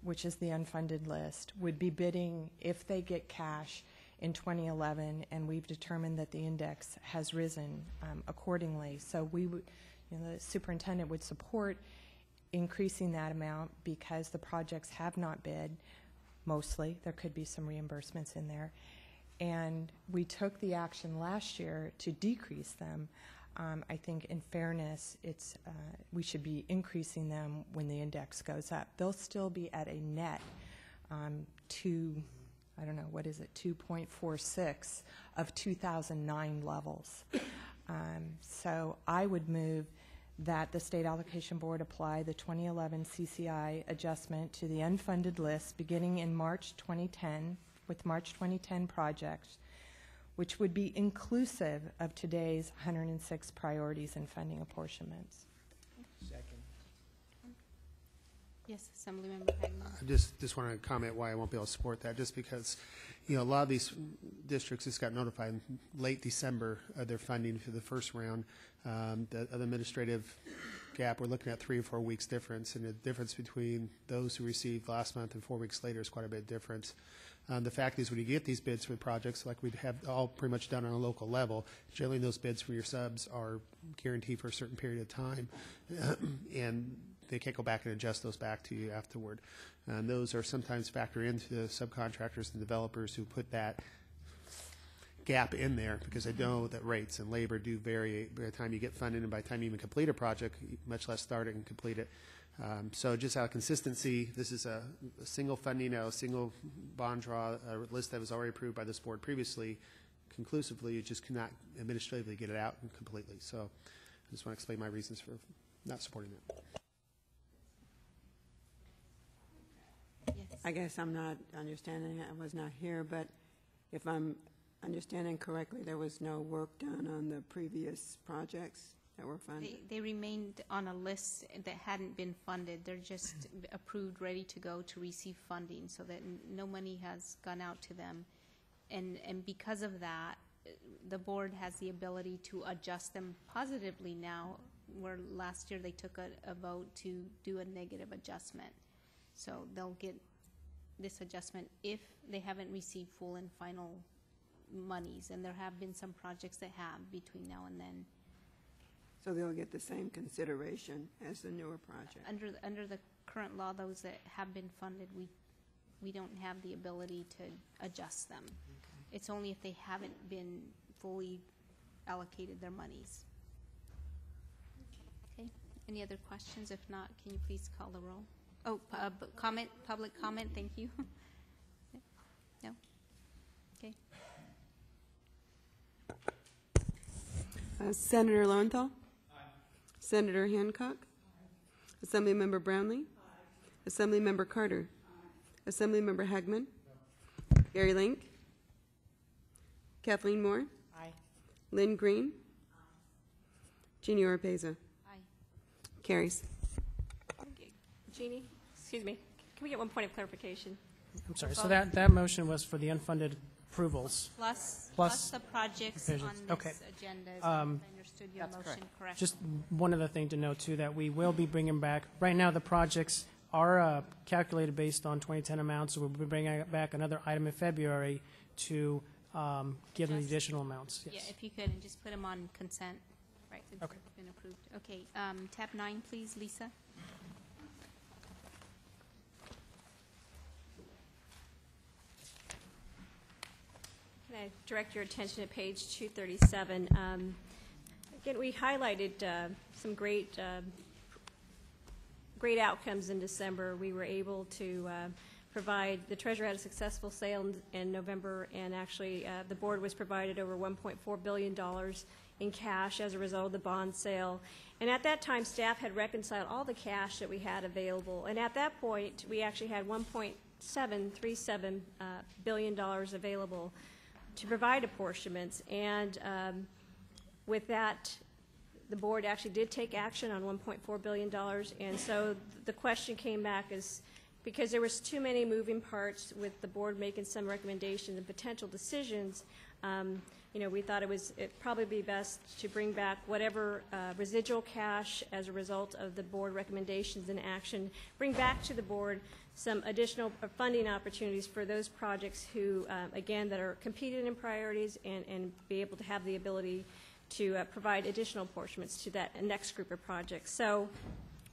which is the unfunded list, would be bidding if they get cash in 2011, and we've determined that the index has risen accordingly. So we would, the superintendent would support increasing that amount because the projects have not bid, mostly. There could be some reimbursements in there. And we took the action last year to decrease them. I think in fairness, we should be increasing them when the index goes up. They'll still be at a net I don't know, what is it, 2.46 of 2009 levels. So I would move that the State Allocation Board apply the 2011 CCI adjustment to the unfunded list beginning in March 2010, with March 2010 projects, which would be inclusive of today's 106 priorities and funding apportionments. Second. Yes, Assemblymember Hagman. I just want to comment why I won't be able to support that, just because, a lot of these districts just got notified in late December of their funding for the first round. The administrative gap, we're looking at 3 or 4 weeks difference, and the difference between those who received last month and 4 weeks later is quite a bit of difference. The fact is, when you get these bids for projects, like we have all pretty much done on a local level, generally those bids for your subs are guaranteed for a certain period of time, and they can't go back and adjust those back to you afterward. And those are sometimes factored into the subcontractors and developers who put that gap in there, because they know that rates and labor do vary by the time you get funded and by the time you even complete a project, much less start it and complete it. So just out of consistency, this is a single funding, a single bond draw, a list that was already approved by this board previously. Conclusively, you just cannot administratively get it out completely. So I just want to explain my reasons for not supporting that. I guess I'm not understanding, I was not here, but if I'm understanding correctly, there was no work done on the previous projects that were funded? They remained on a list that hadn't been funded. They're just approved, ready to go to receive funding, so that no money has gone out to them. And because of that, the board has the ability to adjust them positively now, where last year they took a vote to do a negative adjustment. So they'll get this adjustment if they haven't received full and final monies, and there have been some projects that have between now and then. So they'll get the same consideration as the newer project? Under the current law, those that have been funded, we don't have the ability to adjust them. It's only if they haven't been fully allocated their monies. Okay, any other questions? If not, can you please call the roll? Oh, public comment, thank you. No? Okay. Senator Lowenthal? Aye. Senator Hancock? Aye. Assemblymember Brownlee? Aye. Assemblymember Carter? Aye. Assemblymember Hagman? No. Gary Link? Kathleen Moore? Aye. Lynn Green? Aye. Jeannie Oropeza? Aye. Carries. Jeannie, excuse me, can we get one point of clarification? I'm sorry, so that motion was for the unfunded approvals. Plus the projects on divisions. this Okay. agenda, if I understood your motion correctly. Just one other thing to note, too, that we will be bringing back, right now, the projects are calculated based on 2010 amounts, so we'll be bringing back another item in February to give them the additional amounts. Yes. Yeah, if you could, and just put them on consent, right, since Okay. it's been approved. Okay, tab 9, please, Lisa. Can I direct your attention to page 237? Again, we highlighted some great outcomes in December. We were able to provide, the treasurer had a successful sale in November, and actually the board was provided over $1.4 billion in cash as a result of the bond sale. And at that time, staff had reconciled all the cash that we had available. And at that point, we actually had $1.737 billion available to provide apportionments. And with that, the board actually did take action on $1.4 billion. And so the question came back is, because there was too many moving parts with the board making some recommendations and potential decisions, we thought it'd probably be best to bring back whatever residual cash as a result of the board recommendations and action, bring back to the board some additional funding opportunities for those projects who, again, that are competing in priorities, and be able to have the ability to provide additional apportionments to that next group of projects. So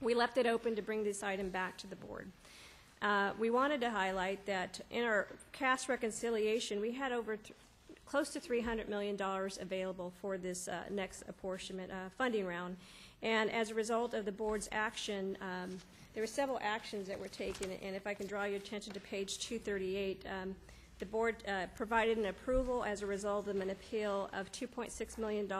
we left it open to bring this item back to the board. We wanted to highlight that in our cash reconciliation, we had over close to $300 million available for this next apportionment funding round. And as a result of the board's action, there were several actions that were taken, and if I can draw your attention to page 238, the board provided an approval as a result of an appeal of $2.6 million.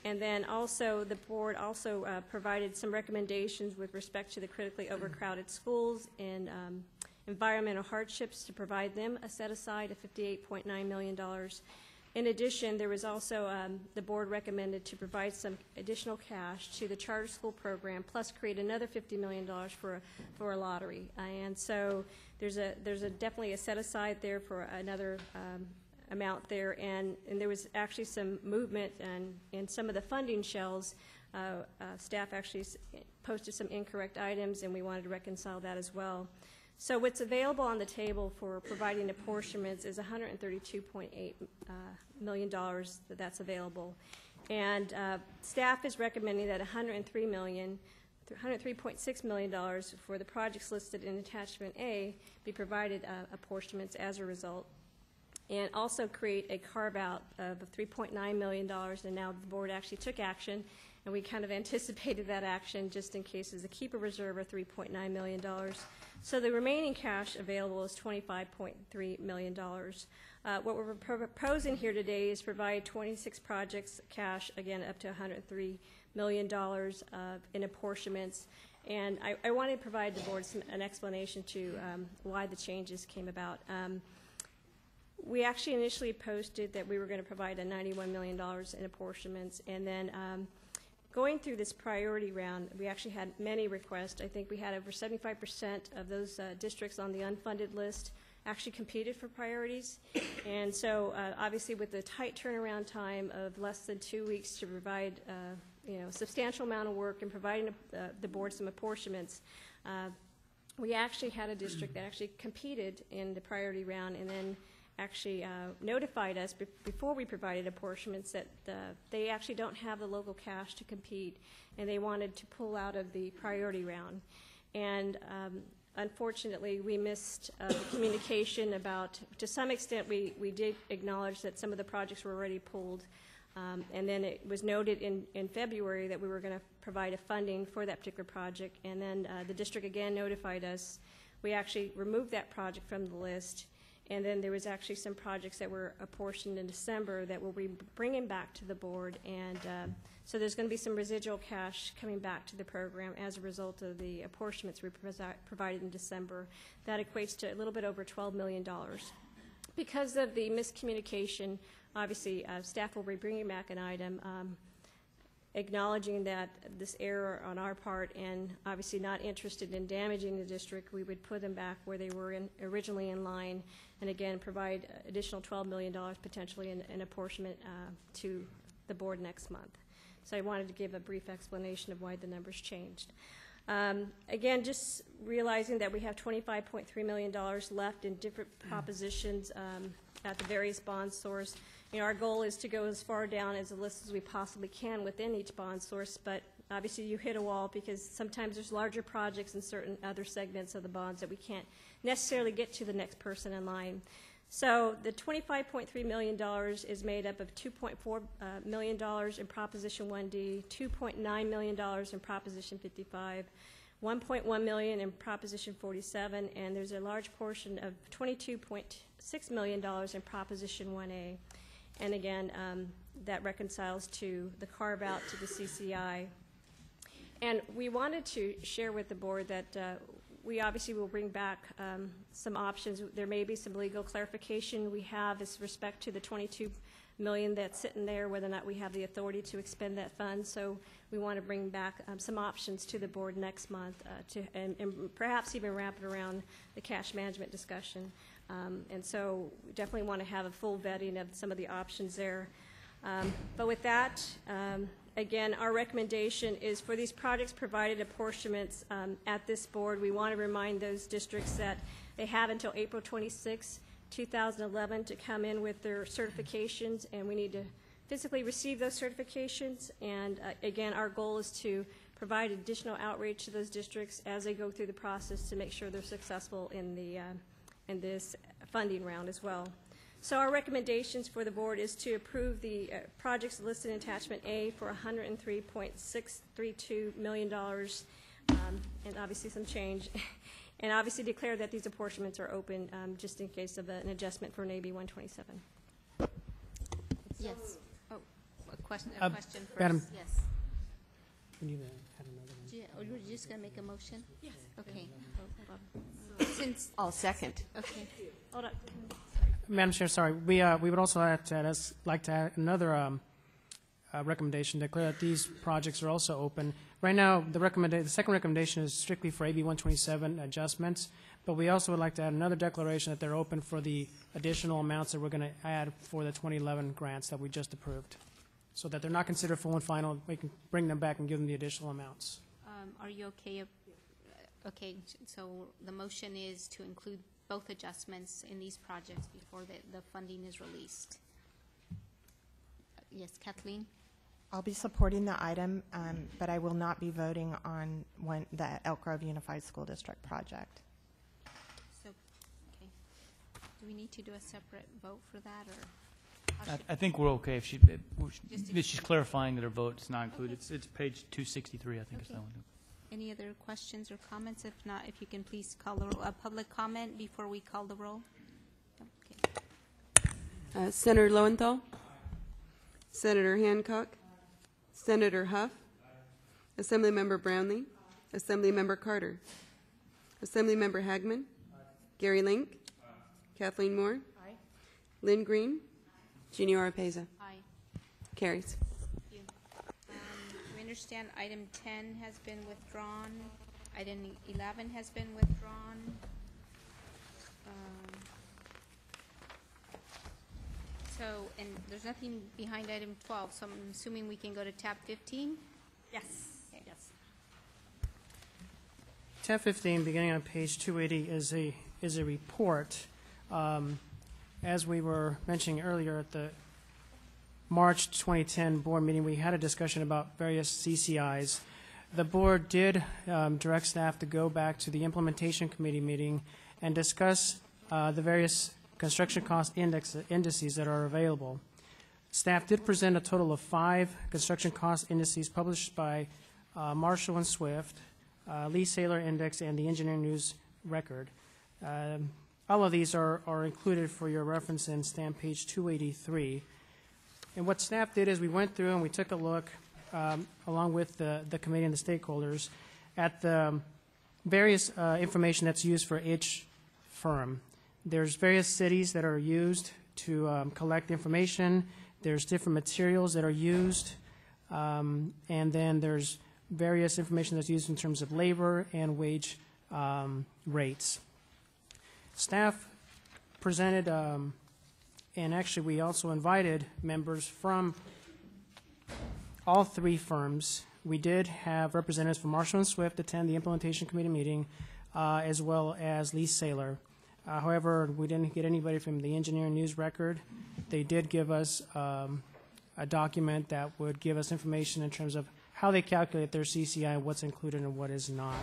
And then also the board also provided some recommendations with respect to the critically overcrowded schools and environmental hardships to provide them a set-aside of $58.9 million. In addition, there was also, the board recommended to provide some additional cash to the charter school program, plus create another $50 million for a lottery. And so there's definitely a set-aside there for another amount there, and there was actually some movement in some of the funding shells. Staff actually posted some incorrect items, and we wanted to reconcile that as well. So what's available on the table for providing apportionments is $132.8 million that's available. And staff is recommending that $103.6 million for the projects listed in Attachment A be provided apportionments as a result. And also create a carve-out of $3.9 million, and now the board actually took action, and we kind of anticipated that action just in case as a keep a reserve of $3.9 million. So the remaining cash available is $25.3 million. What we're proposing here today is provide 26 projects cash, again, up to $103 million in apportionments. And I want to provide the board an explanation to why the changes came about. We actually initially posted that we were going to provide a $91 million in apportionments, and then going through this priority round, we actually had many requests. I think we had over 75% of those districts on the unfunded list actually competed for priorities. And so obviously with the tight turnaround time of less than 2 weeks to provide a substantial amount of work and providing the board some apportionments, we actually had a district that actually competed in the priority round and then actually notified us before we provided apportionments that they actually don't have the local cash to compete, and they wanted to pull out of the priority round. And unfortunately, we missed the communication about, to some extent, we did acknowledge that some of the projects were already pulled, and then it was noted in February that we were going to provide a funding for that particular project, and then the district again notified us. We actually removed that project from the list, and then there was actually some projects that were apportioned in December that we'll be bringing back to the board, and so there's going to be some residual cash coming back to the program as a result of the apportionments we provided in December. That equates to a little bit over $12 million. Because of the miscommunication, obviously staff will be bringing back an item acknowledging that this error on our part, and obviously not interested in damaging the district. We would put them back where they were originally in line, and again provide additional $12 million potentially in apportionment to the board next month. So I wanted to give a brief explanation of why the numbers changed. Again, just realizing that we have $25.3 million left in different propositions at the various bond source. Our goal is to go as far down as the list as we possibly can within each bond source, but obviously you hit a wall because sometimes there's larger projects in certain other segments of the bonds that we can't necessarily get to the next person in line. So the $25.3 million is made up of $2.4 million in Proposition 1D, $2.9 million in Proposition 55, $1.1 million in Proposition 47, and there's a large portion of $22.6 million in Proposition 1A. And again, that reconciles to the carve-out to the CCI. And we wanted to share with the board that we obviously will bring back some options. There may be some legal clarification we have with respect to the $22 million that's sitting there, whether or not we have the authority to expend that fund. So we want to bring back some options to the board next month and perhaps even wrap it around the cash management discussion. And so we definitely want to have a full vetting of some of the options there. But with that, again, our recommendation is for these projects provided apportionments at this board. We want to remind those districts that they have until April 26, 2011 to come in with their certifications, and we need to physically receive those certifications. And again, our goal is to provide additional outreach to those districts as they go through the process to make sure they're successful in this funding round as well. So our recommendations for the board is to approve the projects listed in Attachment A for $103.632 million, and obviously some change, and obviously declare that these apportionments are open just in case of an adjustment for an AB 127. Yes. Oh, a question first. Madam, Yes. we need to add another one. Are you just going to make a motion? Yes. Okay. Hold on. Since, I'll second. okay. Hold on. Madam Chair, sorry, we would also like to add another recommendation, declare that these projects are also open. Right now, the second recommendation is strictly for AB 127 adjustments, but we also would like to add another declaration that they're open for the additional amounts that we're going to add for the 2011 grants that we just approved, so that they're not considered full and final. We can bring them back and give them the additional amounts. Are you okay? Okay, so the motion is to include both adjustments in these projects before the funding is released. Yes, Kathleen? I'll be supporting the item, but I will not be voting on the Elk Grove Unified School District project. So, okay. Do we need to do a separate vote for that, or? I think we're okay if she's clarifying that her vote is not included. Okay. It's page 263, I think is that one. Any other questions or comments? If not, if you can please call the roll. Public comment before we call the roll. Okay. Senator Lowenthal, Senator Hancock, Senator Huff, Assemblymember Brownlee, Assemblymember Carter, Assemblymember Hagman, Gary Link, Kathleen Moore, Lynn Green, Jeannie Oropeza. Aye. Carries. Thank you. We understand item 10 has been withdrawn. Item 11 has been withdrawn. So, and there's nothing behind item 12, so I'm assuming we can go to tab 15? Yes, yes. Tab 15, beginning on page 280, is a report. As we were mentioning earlier at the March 2010 board meeting, we had a discussion about various CCIs. The board did direct staff to go back to the implementation committee meeting and discuss the various construction cost indices that are available. Staff did present a total of 5 construction cost indices published by Marshall and Swift, Lee Saylor Index, and the Engineering News Record. All of these are included for your reference in stamp page 283. And what staff did is we went through and we took a look, along with the committee and the stakeholders, at the various information that's used for each firm. There's various cities that are used to collect information. There's different materials that are used. And then there's various information that's used in terms of labor and wage rates. Staff presented, and actually we also invited members from all 3 firms. We did have representatives from Marshall and Swift attend the implementation committee meeting, as well as Lee Saylor. However, we didn't get anybody from the Engineering News Record. They did give us a document that would give us information in terms of how they calculate their CCI, what's included and what is not.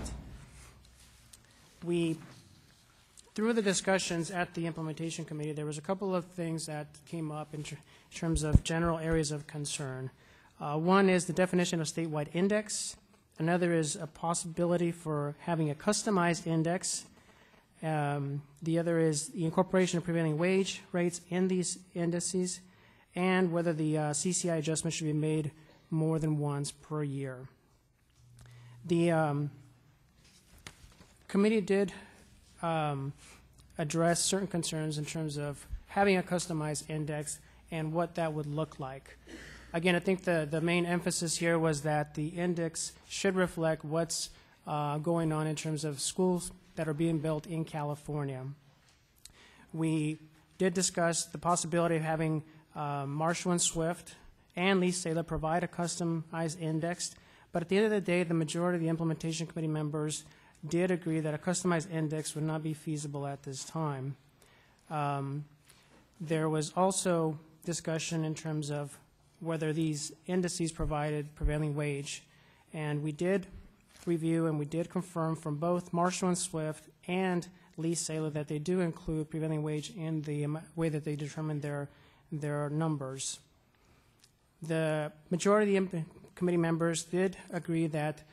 Through the discussions at the implementation committee, there was a couple of things that came up in terms of general areas of concern. One is the definition of statewide index. Another is a possibility for having a customized index. The other is the incorporation of prevailing wage rates in these indices, and whether the CCI adjustment should be made more than once per year. The committee did address certain concerns in terms of having a customized index and what that would look like. Again, I think the main emphasis here was that the index should reflect what's going on in terms of schools that are being built in California. We did discuss the possibility of having Marshall and Swift and Lee Saylor provide a customized index, but at the end of the day, the majority of the implementation committee members did agree that a customized index would not be feasible at this time. There was also discussion in terms of whether these indices provided prevailing wage, and we did review and we did confirm from both Marshall and Swift and Lee Saylor that they do include prevailing wage in the way that they determine their numbers. The majority of the committee members did agree that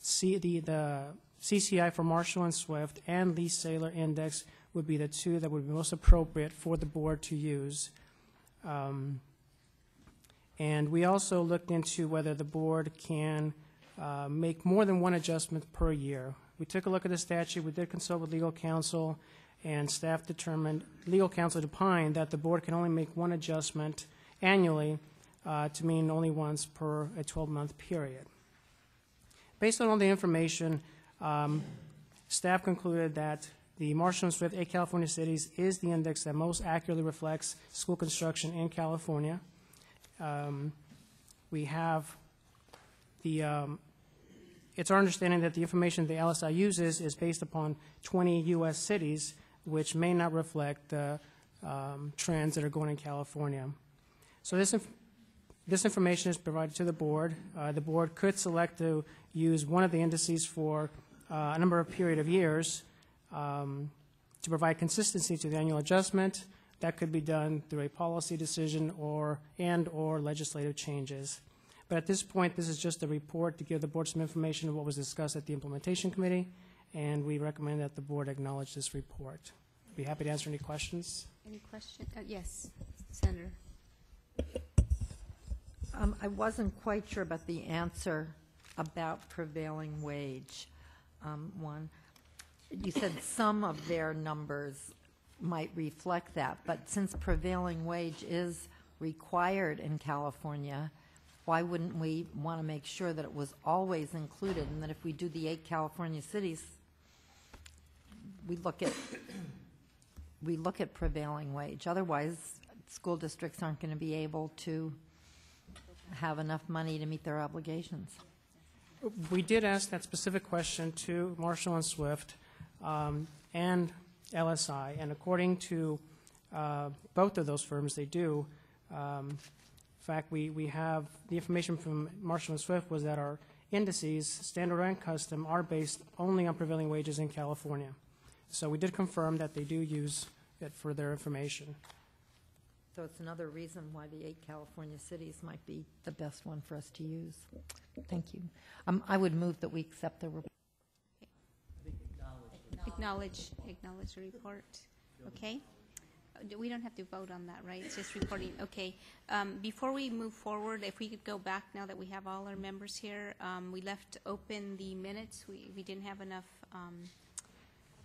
the CCI for Marshall and Swift and Lee Saylor Index would be the 2 that would be most appropriate for the board to use. And we also looked into whether the board can make more than one adjustment per year. We took a look at the statute, we did consult with legal counsel, and staff determined, legal counsel opined that the board can only make one adjustment annually to mean only once per a 12-month period. Based on all the information, staff concluded that the Marshall and Swift 8 California cities is the index that most accurately reflects school construction in California. We have it's our understanding that the information the LSI uses is based upon 20 U.S. cities, which may not reflect the trends that are going in California. So this information is provided to the board. The board could select to use one of the indices for a number of period of years to provide consistency to the annual adjustment. That could be done through a policy decision or legislative changes. But at this point, this is just a report to give the board some information of what was discussed at the implementation committee, and we recommend that the board acknowledge this report. I'd be happy to answer any questions. Any questions? Yes, Senator. I wasn't quite sure about the answer about prevailing wage. One, you said some of their numbers might reflect that, but since prevailing wage is required in California, why wouldn't we want to make sure that it was always included, and that if we do the 8 California cities, we look at prevailing wage? Otherwise, school districts aren't going to be able to have enough money to meet their obligations. We did ask that specific question to Marshall and Swift and LSI, and according to both of those firms, they do. In fact, we have the information from Marshall and Swift was that our indices, standard and custom, are based only on prevailing wages in California. So we did confirm that they do use it for their information. So it's another reason why the 8 California cities might be the best one for us to use. Thank you. I would move that we accept the report. Acknowledge the report. Okay. We don't have to vote on that, right? It's just reporting. Okay. Before we move forward, if we could go back now that we have all our members here, we left open the minutes. We didn't have enough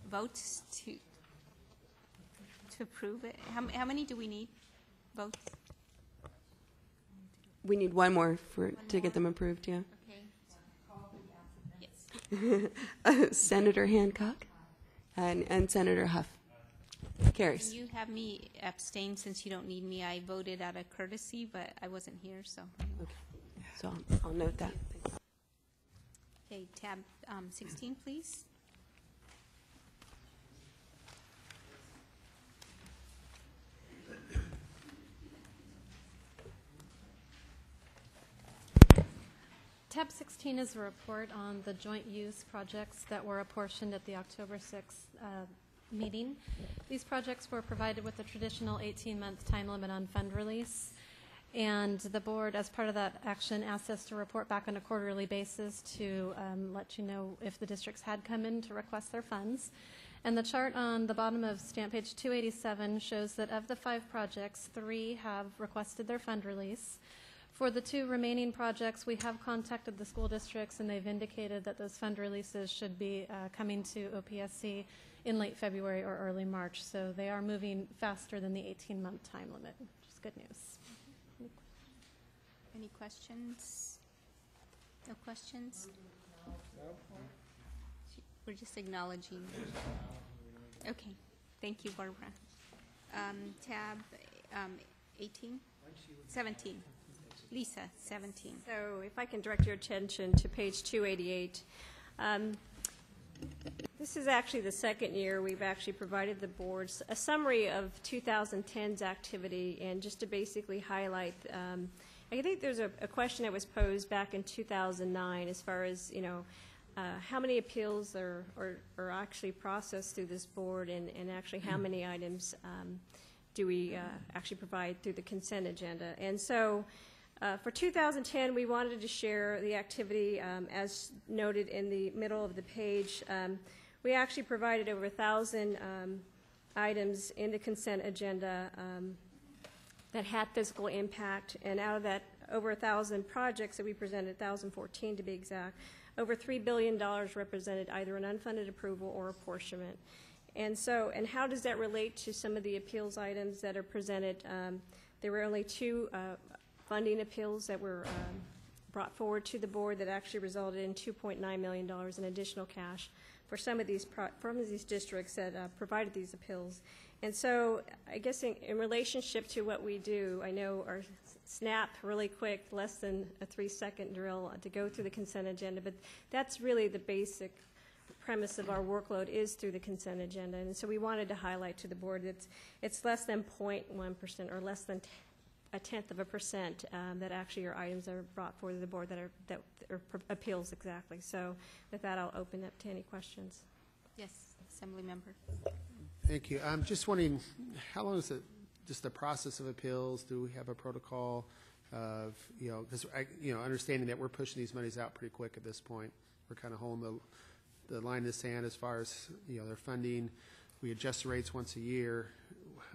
votes to approve it. How many do we need votes? We need one more to get them approved, yeah. Okay. Yes. Senator Hancock and Senator Huff. Carries. Can you have me abstain since you don't need me? I voted out of courtesy, but I wasn't here, so. Okay. So I'll note that. Okay, tab 16, please. Tab 16 is a report on the joint use projects that were apportioned at the October 6th meeting. These projects were provided with a traditional 18-month time limit on fund release, and the board, as part of that action, asked us to report back on a quarterly basis to let you know if the districts had come in to request their funds. And the chart on the bottom of stamp page 287 shows that of the 5 projects, 3 have requested their fund release. For the 2 remaining projects, we have contacted the school districts, and they've indicated that those fund releases should be coming to OPSC in late February or early March. So they are moving faster than the 18-month time limit, which is good news. Any questions? No questions? We're just acknowledging. Okay. Thank you, Barbara. Tab 18? 17. Lisa, 17. So if I can direct your attention to page 288. This is actually the second year we've actually provided the boards a summary of 2010's activity, and just to basically highlight, I think there's a question that was posed back in 2009 as far as, how many appeals are actually processed through this board, and actually how many items do we actually provide through the consent agenda. And so for 2010, we wanted to share the activity as noted in the middle of the page. We actually provided over 1,000 items in the consent agenda that had physical impact, and out of that over 1,000 projects that we presented, 1,014 to be exact, over $3 billion represented either an unfunded approval or apportionment. And so, and how does that relate to some of the appeals items that are presented? There were only 2 funding appeals that were brought forward to the board that actually resulted in $2.9 million in additional cash for some of these from these districts that provided these appeals. And so I guess in relationship to what we do, I know our snap really quick, less than a 3-second drill to go through the consent agenda, but that's really the basic premise of our workload is through the consent agenda. And so we wanted to highlight to the board that it's less than 0.1% or less than 0.1% that actually your items are brought forward to the board that are appeals exactly. So with that, I'll open up to any questions. Yes, Assembly Member. Thank you. I'm just wondering, how long is it, just the process of appeals? Do we have a protocol of, because, understanding that we're pushing these monies out pretty quick at this point. We're kind of holding the line in the sand as far as, their funding. We adjust the rates once a year.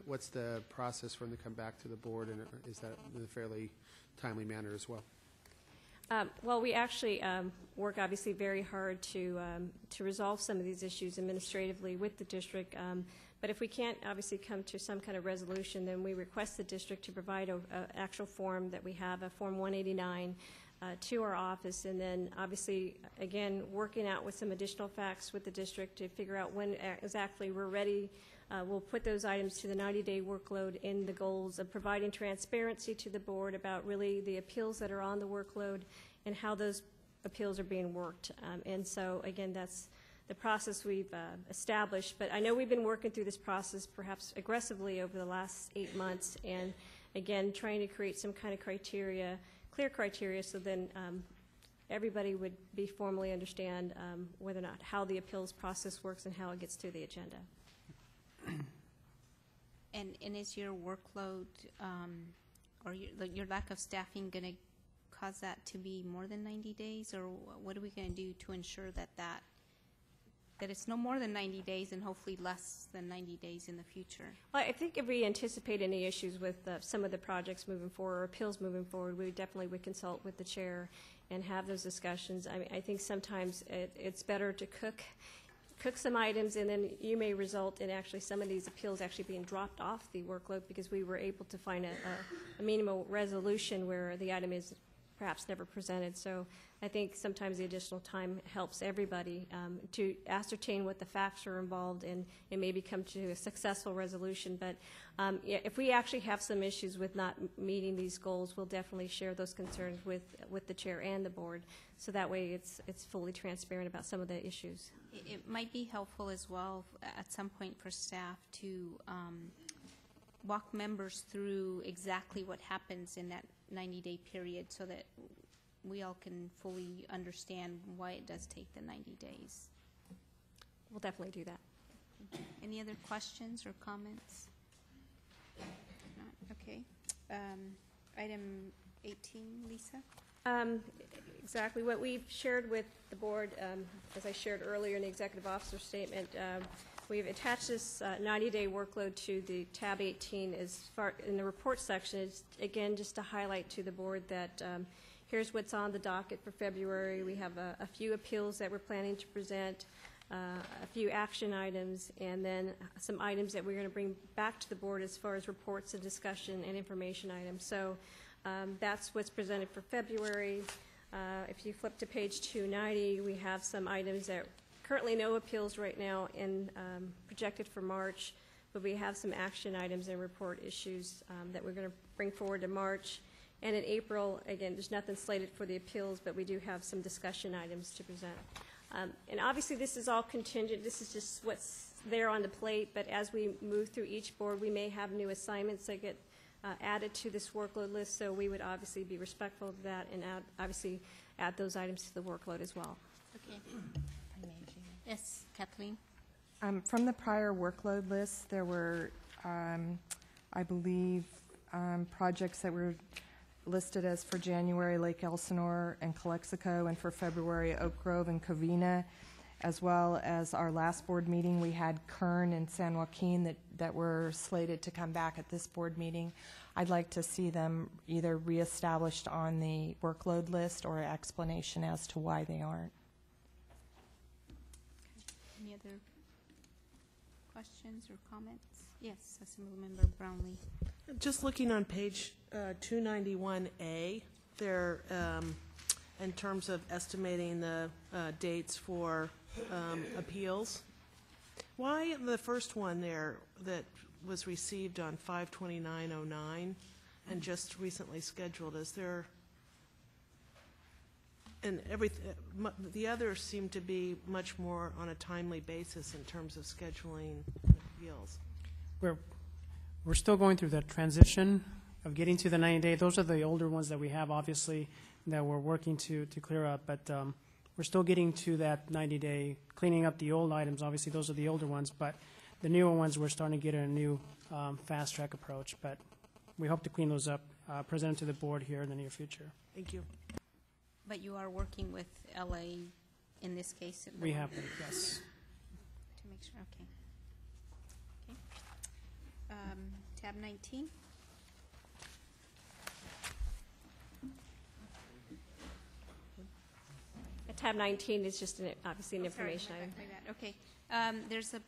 What's the process for them to come back to the board, and is that in a fairly timely manner as well? Well, we actually work obviously very hard to resolve some of these issues administratively with the district. But if we can't obviously come to some kind of resolution, then we request the district to provide an actual form that we have, a Form 189, to our office, and then obviously, again, working out with some additional facts with the district to figure out when exactly we're ready. We'll put those items to the 90-day workload in the goals of providing transparency to the board about really the appeals that are on the workload and how those appeals are being worked. And so, again, that's the process we've established. But I know we've been working through this process perhaps aggressively over the last 8 months, and again, trying to create some kind of criteria, clear criteria, so then everybody would be formally understand whether or not how the appeals process works and how it gets to the agenda. And is your workload or your lack of staffing going to cause that to be more than 90 days, or what are we going to do to ensure that it's no more than 90 days and hopefully less than 90 days in the future? Well, I think if we anticipate any issues with some of the projects moving forward or appeals moving forward, we definitely would consult with the chair and have those discussions. I mean, I think sometimes it's better to cook some items, and then you may result in actually some of these appeals actually being dropped off the workload because we were able to find a minimal resolution where the item is perhaps never presented. So I think sometimes the additional time helps everybody to ascertain what the facts are involved and maybe come to a successful resolution. But yeah, if we actually have some issues with not meeting these goals, we'll definitely share those concerns with the chair and the board, so that way it's fully transparent about some of the issues. It might be helpful as well at some point for staff to walk members through exactly what happens in that 90-day period so that we all can fully understand why it does take the 90 days. We'll definitely do that. Any other questions or comments? Not? Okay. Item 18, Lisa? Exactly. What we've shared with the board, as I shared earlier in the executive officer statement, we've attached this 90-day workload to the tab 18 as far in the report section. It's, again, just to highlight to the board that here's what's on the docket for February. We have a few appeals that we're planning to present, a few action items, and then some items that we're going to bring back to the board as far as reports and discussion and information items. So that's what's presented for February. If you flip to page 290, we have some items that currently no appeals right now and projected for March, but we have some action items and report issues that we're going to bring forward to March. And in April, again, there's nothing slated for the appeals, but we do have some discussion items to present. And obviously, this is all contingent. This is just what's there on the plate, but as we move through each board, we may have new assignments that get added to this workload list, so we would obviously be respectful of that and obviously add those items to the workload as well. Okay. Yes, Kathleen? From the prior workload list, there were, I believe, projects that were listed as for January, Lake Elsinore and Calexico, and for February, Oak Grove and Covina, as well as our last board meeting, we had Kern and San Joaquin that were slated to come back at this board meeting. I'd like to see them either reestablished on the workload list or an explanation as to why they aren't. Any other questions or comments? Yes, Assemblymember Brownlee. Just looking on page 291A, there, in terms of estimating the dates for appeals, why the first one there that was received on 5/29/09 and just recently scheduled, is there, and the others seem to be much more on a timely basis in terms of scheduling appeals. We're still going through that transition of getting to the 90-day. Those are the older ones that we have, obviously, that we're working to clear up. But we're still getting to that 90-day, cleaning up the old items. Obviously, those are the older ones. But the newer ones, we're starting to get a new fast-track approach. But we hope to clean those up, present them to the board here in the near future. Thank you. But you are working with LA in this case? We have them, yes. To make sure, okay. Tab 19. Tab 19 is just obviously an Sorry, information item. my bad. Okay. There's a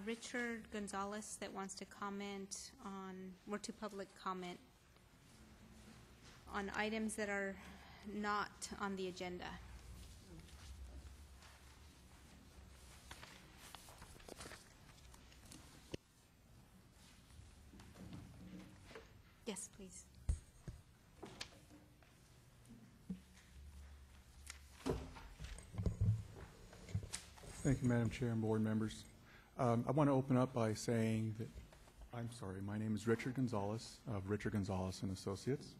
Richard Gonzalez that wants to comment on, or to public comment on items that are not on the agenda. Yes, please. Thank you, Madam Chair and board members. I want to open up by saying that, I'm sorry, my name is Richard Gonzalez of Richard Gonzalez and Associates.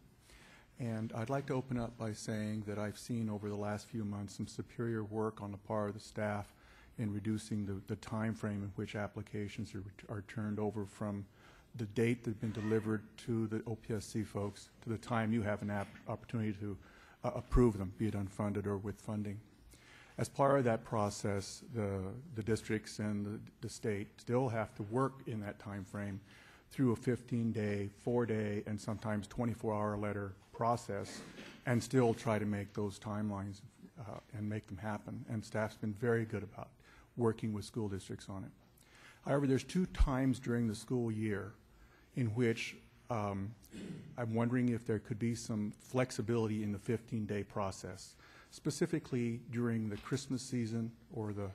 And I'd like to open up by saying that I've seen over the last few months some superior work on the part of the staff in reducing the time frame in which applications are turned over from the date they've been delivered to the OPSC folks to the time you have an opportunity to approve them, be it unfunded or with funding. As part of that process, the districts and the state still have to work in that time frame through a 15-day, 4-day, and sometimes 24-hour letter process and still try to make those timelines and make them happen. And staff's been very good about working with school districts on it. However, there's 2 times during the school year in which I'm wondering if there could be some flexibility in the 15-day process, specifically during the Christmas season or the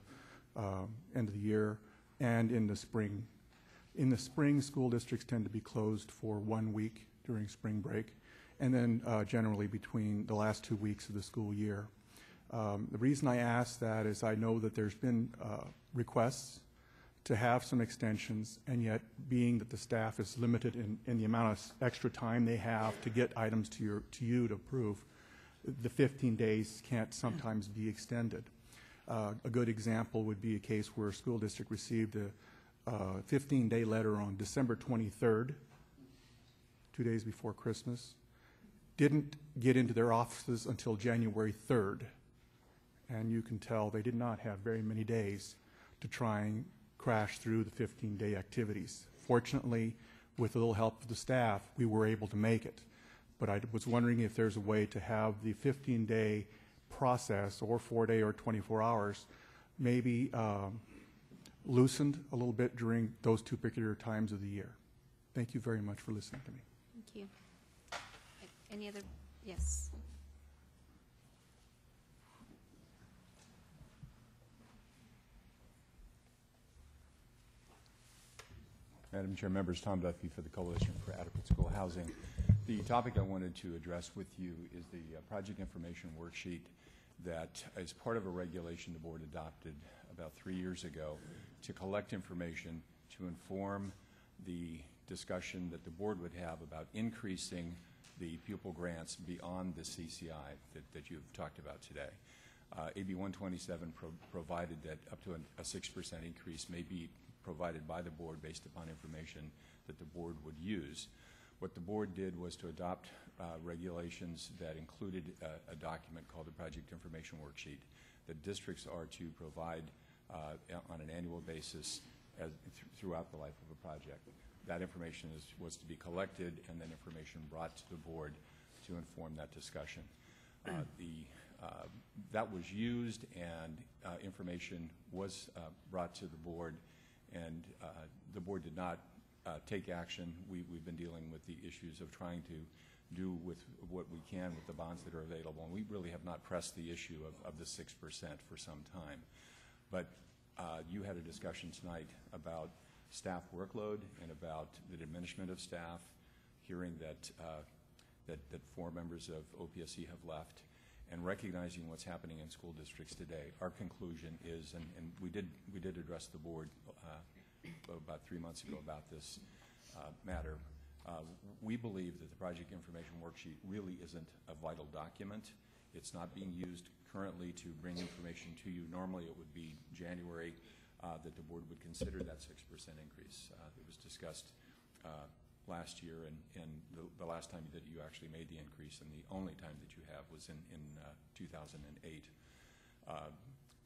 end of the year and in the spring. In the spring, school districts tend to be closed for 1 week during spring break, and then generally between the last 2 weeks of the school year. The reason I ask that is I know that there's been requests to have some extensions, and yet being that the staff is limited in the amount of extra time they have to get items to you to approve, the 15 days can't sometimes be extended. A good example would be a case where a school district received a 15-day letter on December 23rd, 2 days before Christmas, didn't get into their offices until January 3rd. And you can tell they did not have very many days to try and crash through the 15-day activities. Fortunately, with a little help of the staff, we were able to make it. But I was wondering if there's a way to have the 15-day process, or 4-day or 24 hours, maybe loosened a little bit during those 2 particular times of the year. Thank you very much for listening to me. Thank you. Any other? Yes. Madam Chair, members, Tom Duffy for the Coalition for Adequate School Housing. The topic I wanted to address with you is the project information worksheet that is part of a regulation the board adopted about 3 years ago to collect information to inform the discussion that the board would have about increasing the pupil grants beyond the CCI that you've talked about today. AB 127 provided that up to a 6% increase may be provided by the board based upon information that the board would use. What the board did was to adopt regulations that included a document called the Project Information Worksheet that districts are to provide on an annual basis throughout the life of a project. That information was to be collected and then information brought to the board to inform that discussion. That was used, and information was brought to the board, and the board did not take action. We've been dealing with the issues of trying to do with what we can with the bonds that are available, and we really have not pressed the issue of the 6% for some time. But you had a discussion tonight about staff workload and about the diminishment of staff, hearing that 4 members of OPSC have left, and recognizing what's happening in school districts today. Our conclusion is, and we did address the board about 3 months ago about this matter. We believe that the Project Information Worksheet really isn't a vital document. It's not being used currently to bring information to you. Normally it would be January that the board would consider that 6% increase. It was discussed last year, and the last time that you actually made the increase, and the only time that you have was in 2008.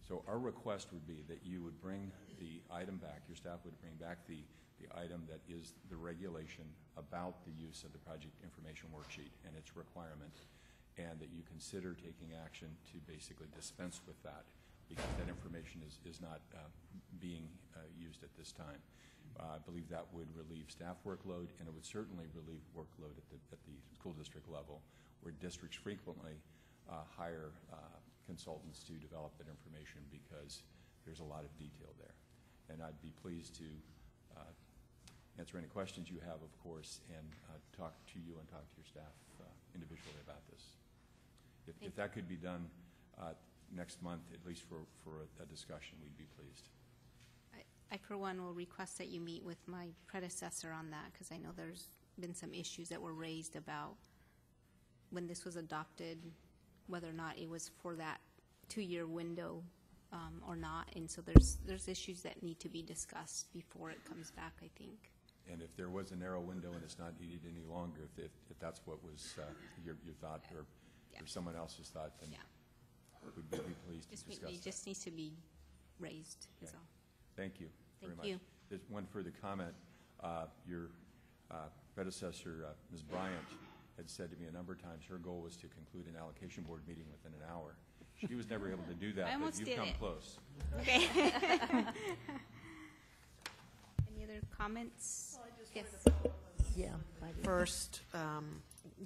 So our request would be that you would bring the item back, your staff would bring back the item that is the regulation about the use of the Project Information Worksheet and its requirement, and that you consider taking action to basically dispense with that, because that information is not being used at this time. I believe that would relieve staff workload, and it would certainly relieve workload at the school district level, where districts frequently hire consultants to develop that information because there's a lot of detail there. And I'd be pleased to answer any questions you have, of course, and talk to you and talk to your staff individually about this. If that could be done next month, at least for a discussion, we'd be pleased. I, for one, will request that you meet with my predecessor on that, because I know there's been some issues that were raised about when this was adopted, whether or not it was for that 2-year window or not. And so there's issues that need to be discussed before it comes back, I think. And if there was a narrow window and it's not needed any longer, if that's what was your thought or someone else's thought, then we'd be pleased to discuss It just needs to be raised, is all. Thank you very much. Thank you. There's one further comment. Your predecessor, Ms. Bryant, had said to me a number of times her goal was to conclude an allocation board meeting within an hour. She was never able to do that, but you've come close. Okay. Any other comments? Yes. Yeah. First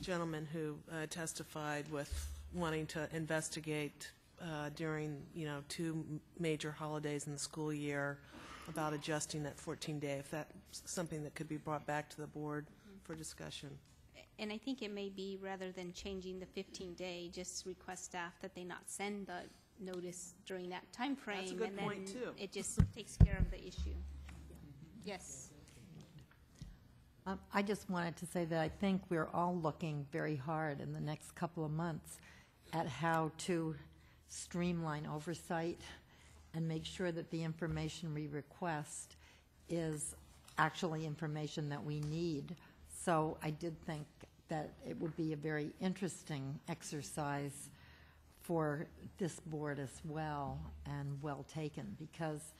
gentleman who testified with wanting to investigate during 2 major holidays in the school year about adjusting that 14-day, if that's something that could be brought back to the board for discussion. And I think it may be, rather than changing the 15-day, just request staff that they not send the notice during that time frame. That's a good point, and then too. it just takes care of the issue. Yes. I just wanted to say that I think we're all looking very hard in the next couple of months at how to streamline oversight and make sure that the information we request is actually information that we need. So I did think that it would be a very interesting exercise for this board as well, and well taken, because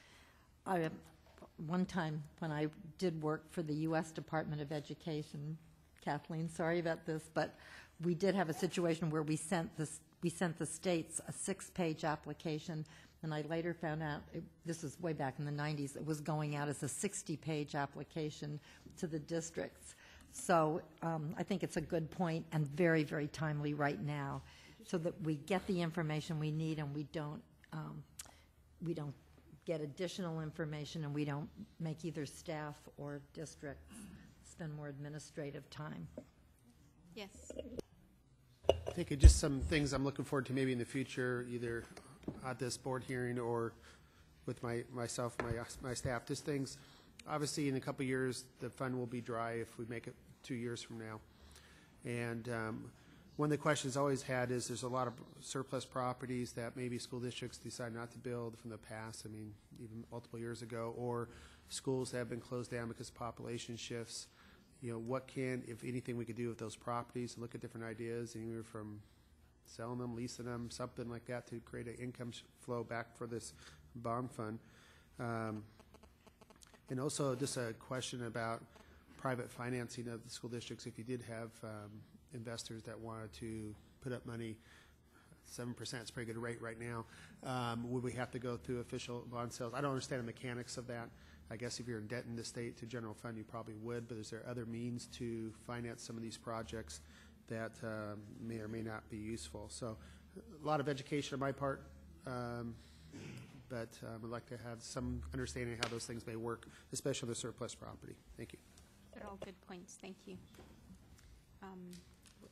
one time when I did work for the U.S. Department of Education, Kathleen, sorry about this, but we did have a situation where we sent the states a 6-page application, and I later found out, this was way back in the 90s, it was going out as a 60-page application to the districts. So I think it's a good point and very, very timely right now, so that we get the information we need and we don't get additional information and we don't make either staff or districts spend more administrative time. Yes. I think just some things I'm looking forward to maybe in the future, either at this board hearing or with myself, my staff, just things. Obviously, in a couple of years, the fund will be dry if we make it 2 years from now. And one of the questions I always had is there's a lot of surplus properties that maybe school districts decide not to build from the past, I mean, even multiple years ago, or schools that have been closed down because of population shifts. What can, if anything, we could do with those properties and look at different ideas, either from selling them, leasing them, something like that to create an income flow back for this bond fund. And also just a question about private financing of the school districts. If you did have investors that wanted to put up money, 7% is a pretty good rate right now, would we have to go through official bond sales? I don't understand the mechanics of that. I guess if you're in debt in the state to general fund, you probably would, but is there other means to finance some of these projects that may or may not be useful? So a lot of education on my part, but I'd like to have some understanding of how those things may work, especially the surplus property. Thank you. They're all good points. Thank you.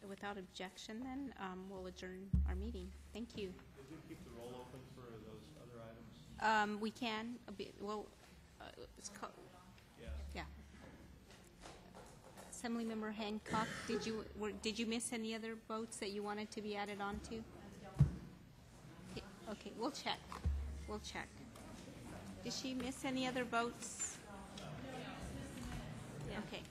Without objection, then, we'll adjourn our meeting. Thank you. Did we keep the roll open for those other items? We can. It's called. Yeah. Assemblymember Hancock, did you miss any other votes that you wanted to be added on to? Yeah, okay, we'll check. We'll check. Did she miss any other votes? Yeah. Okay.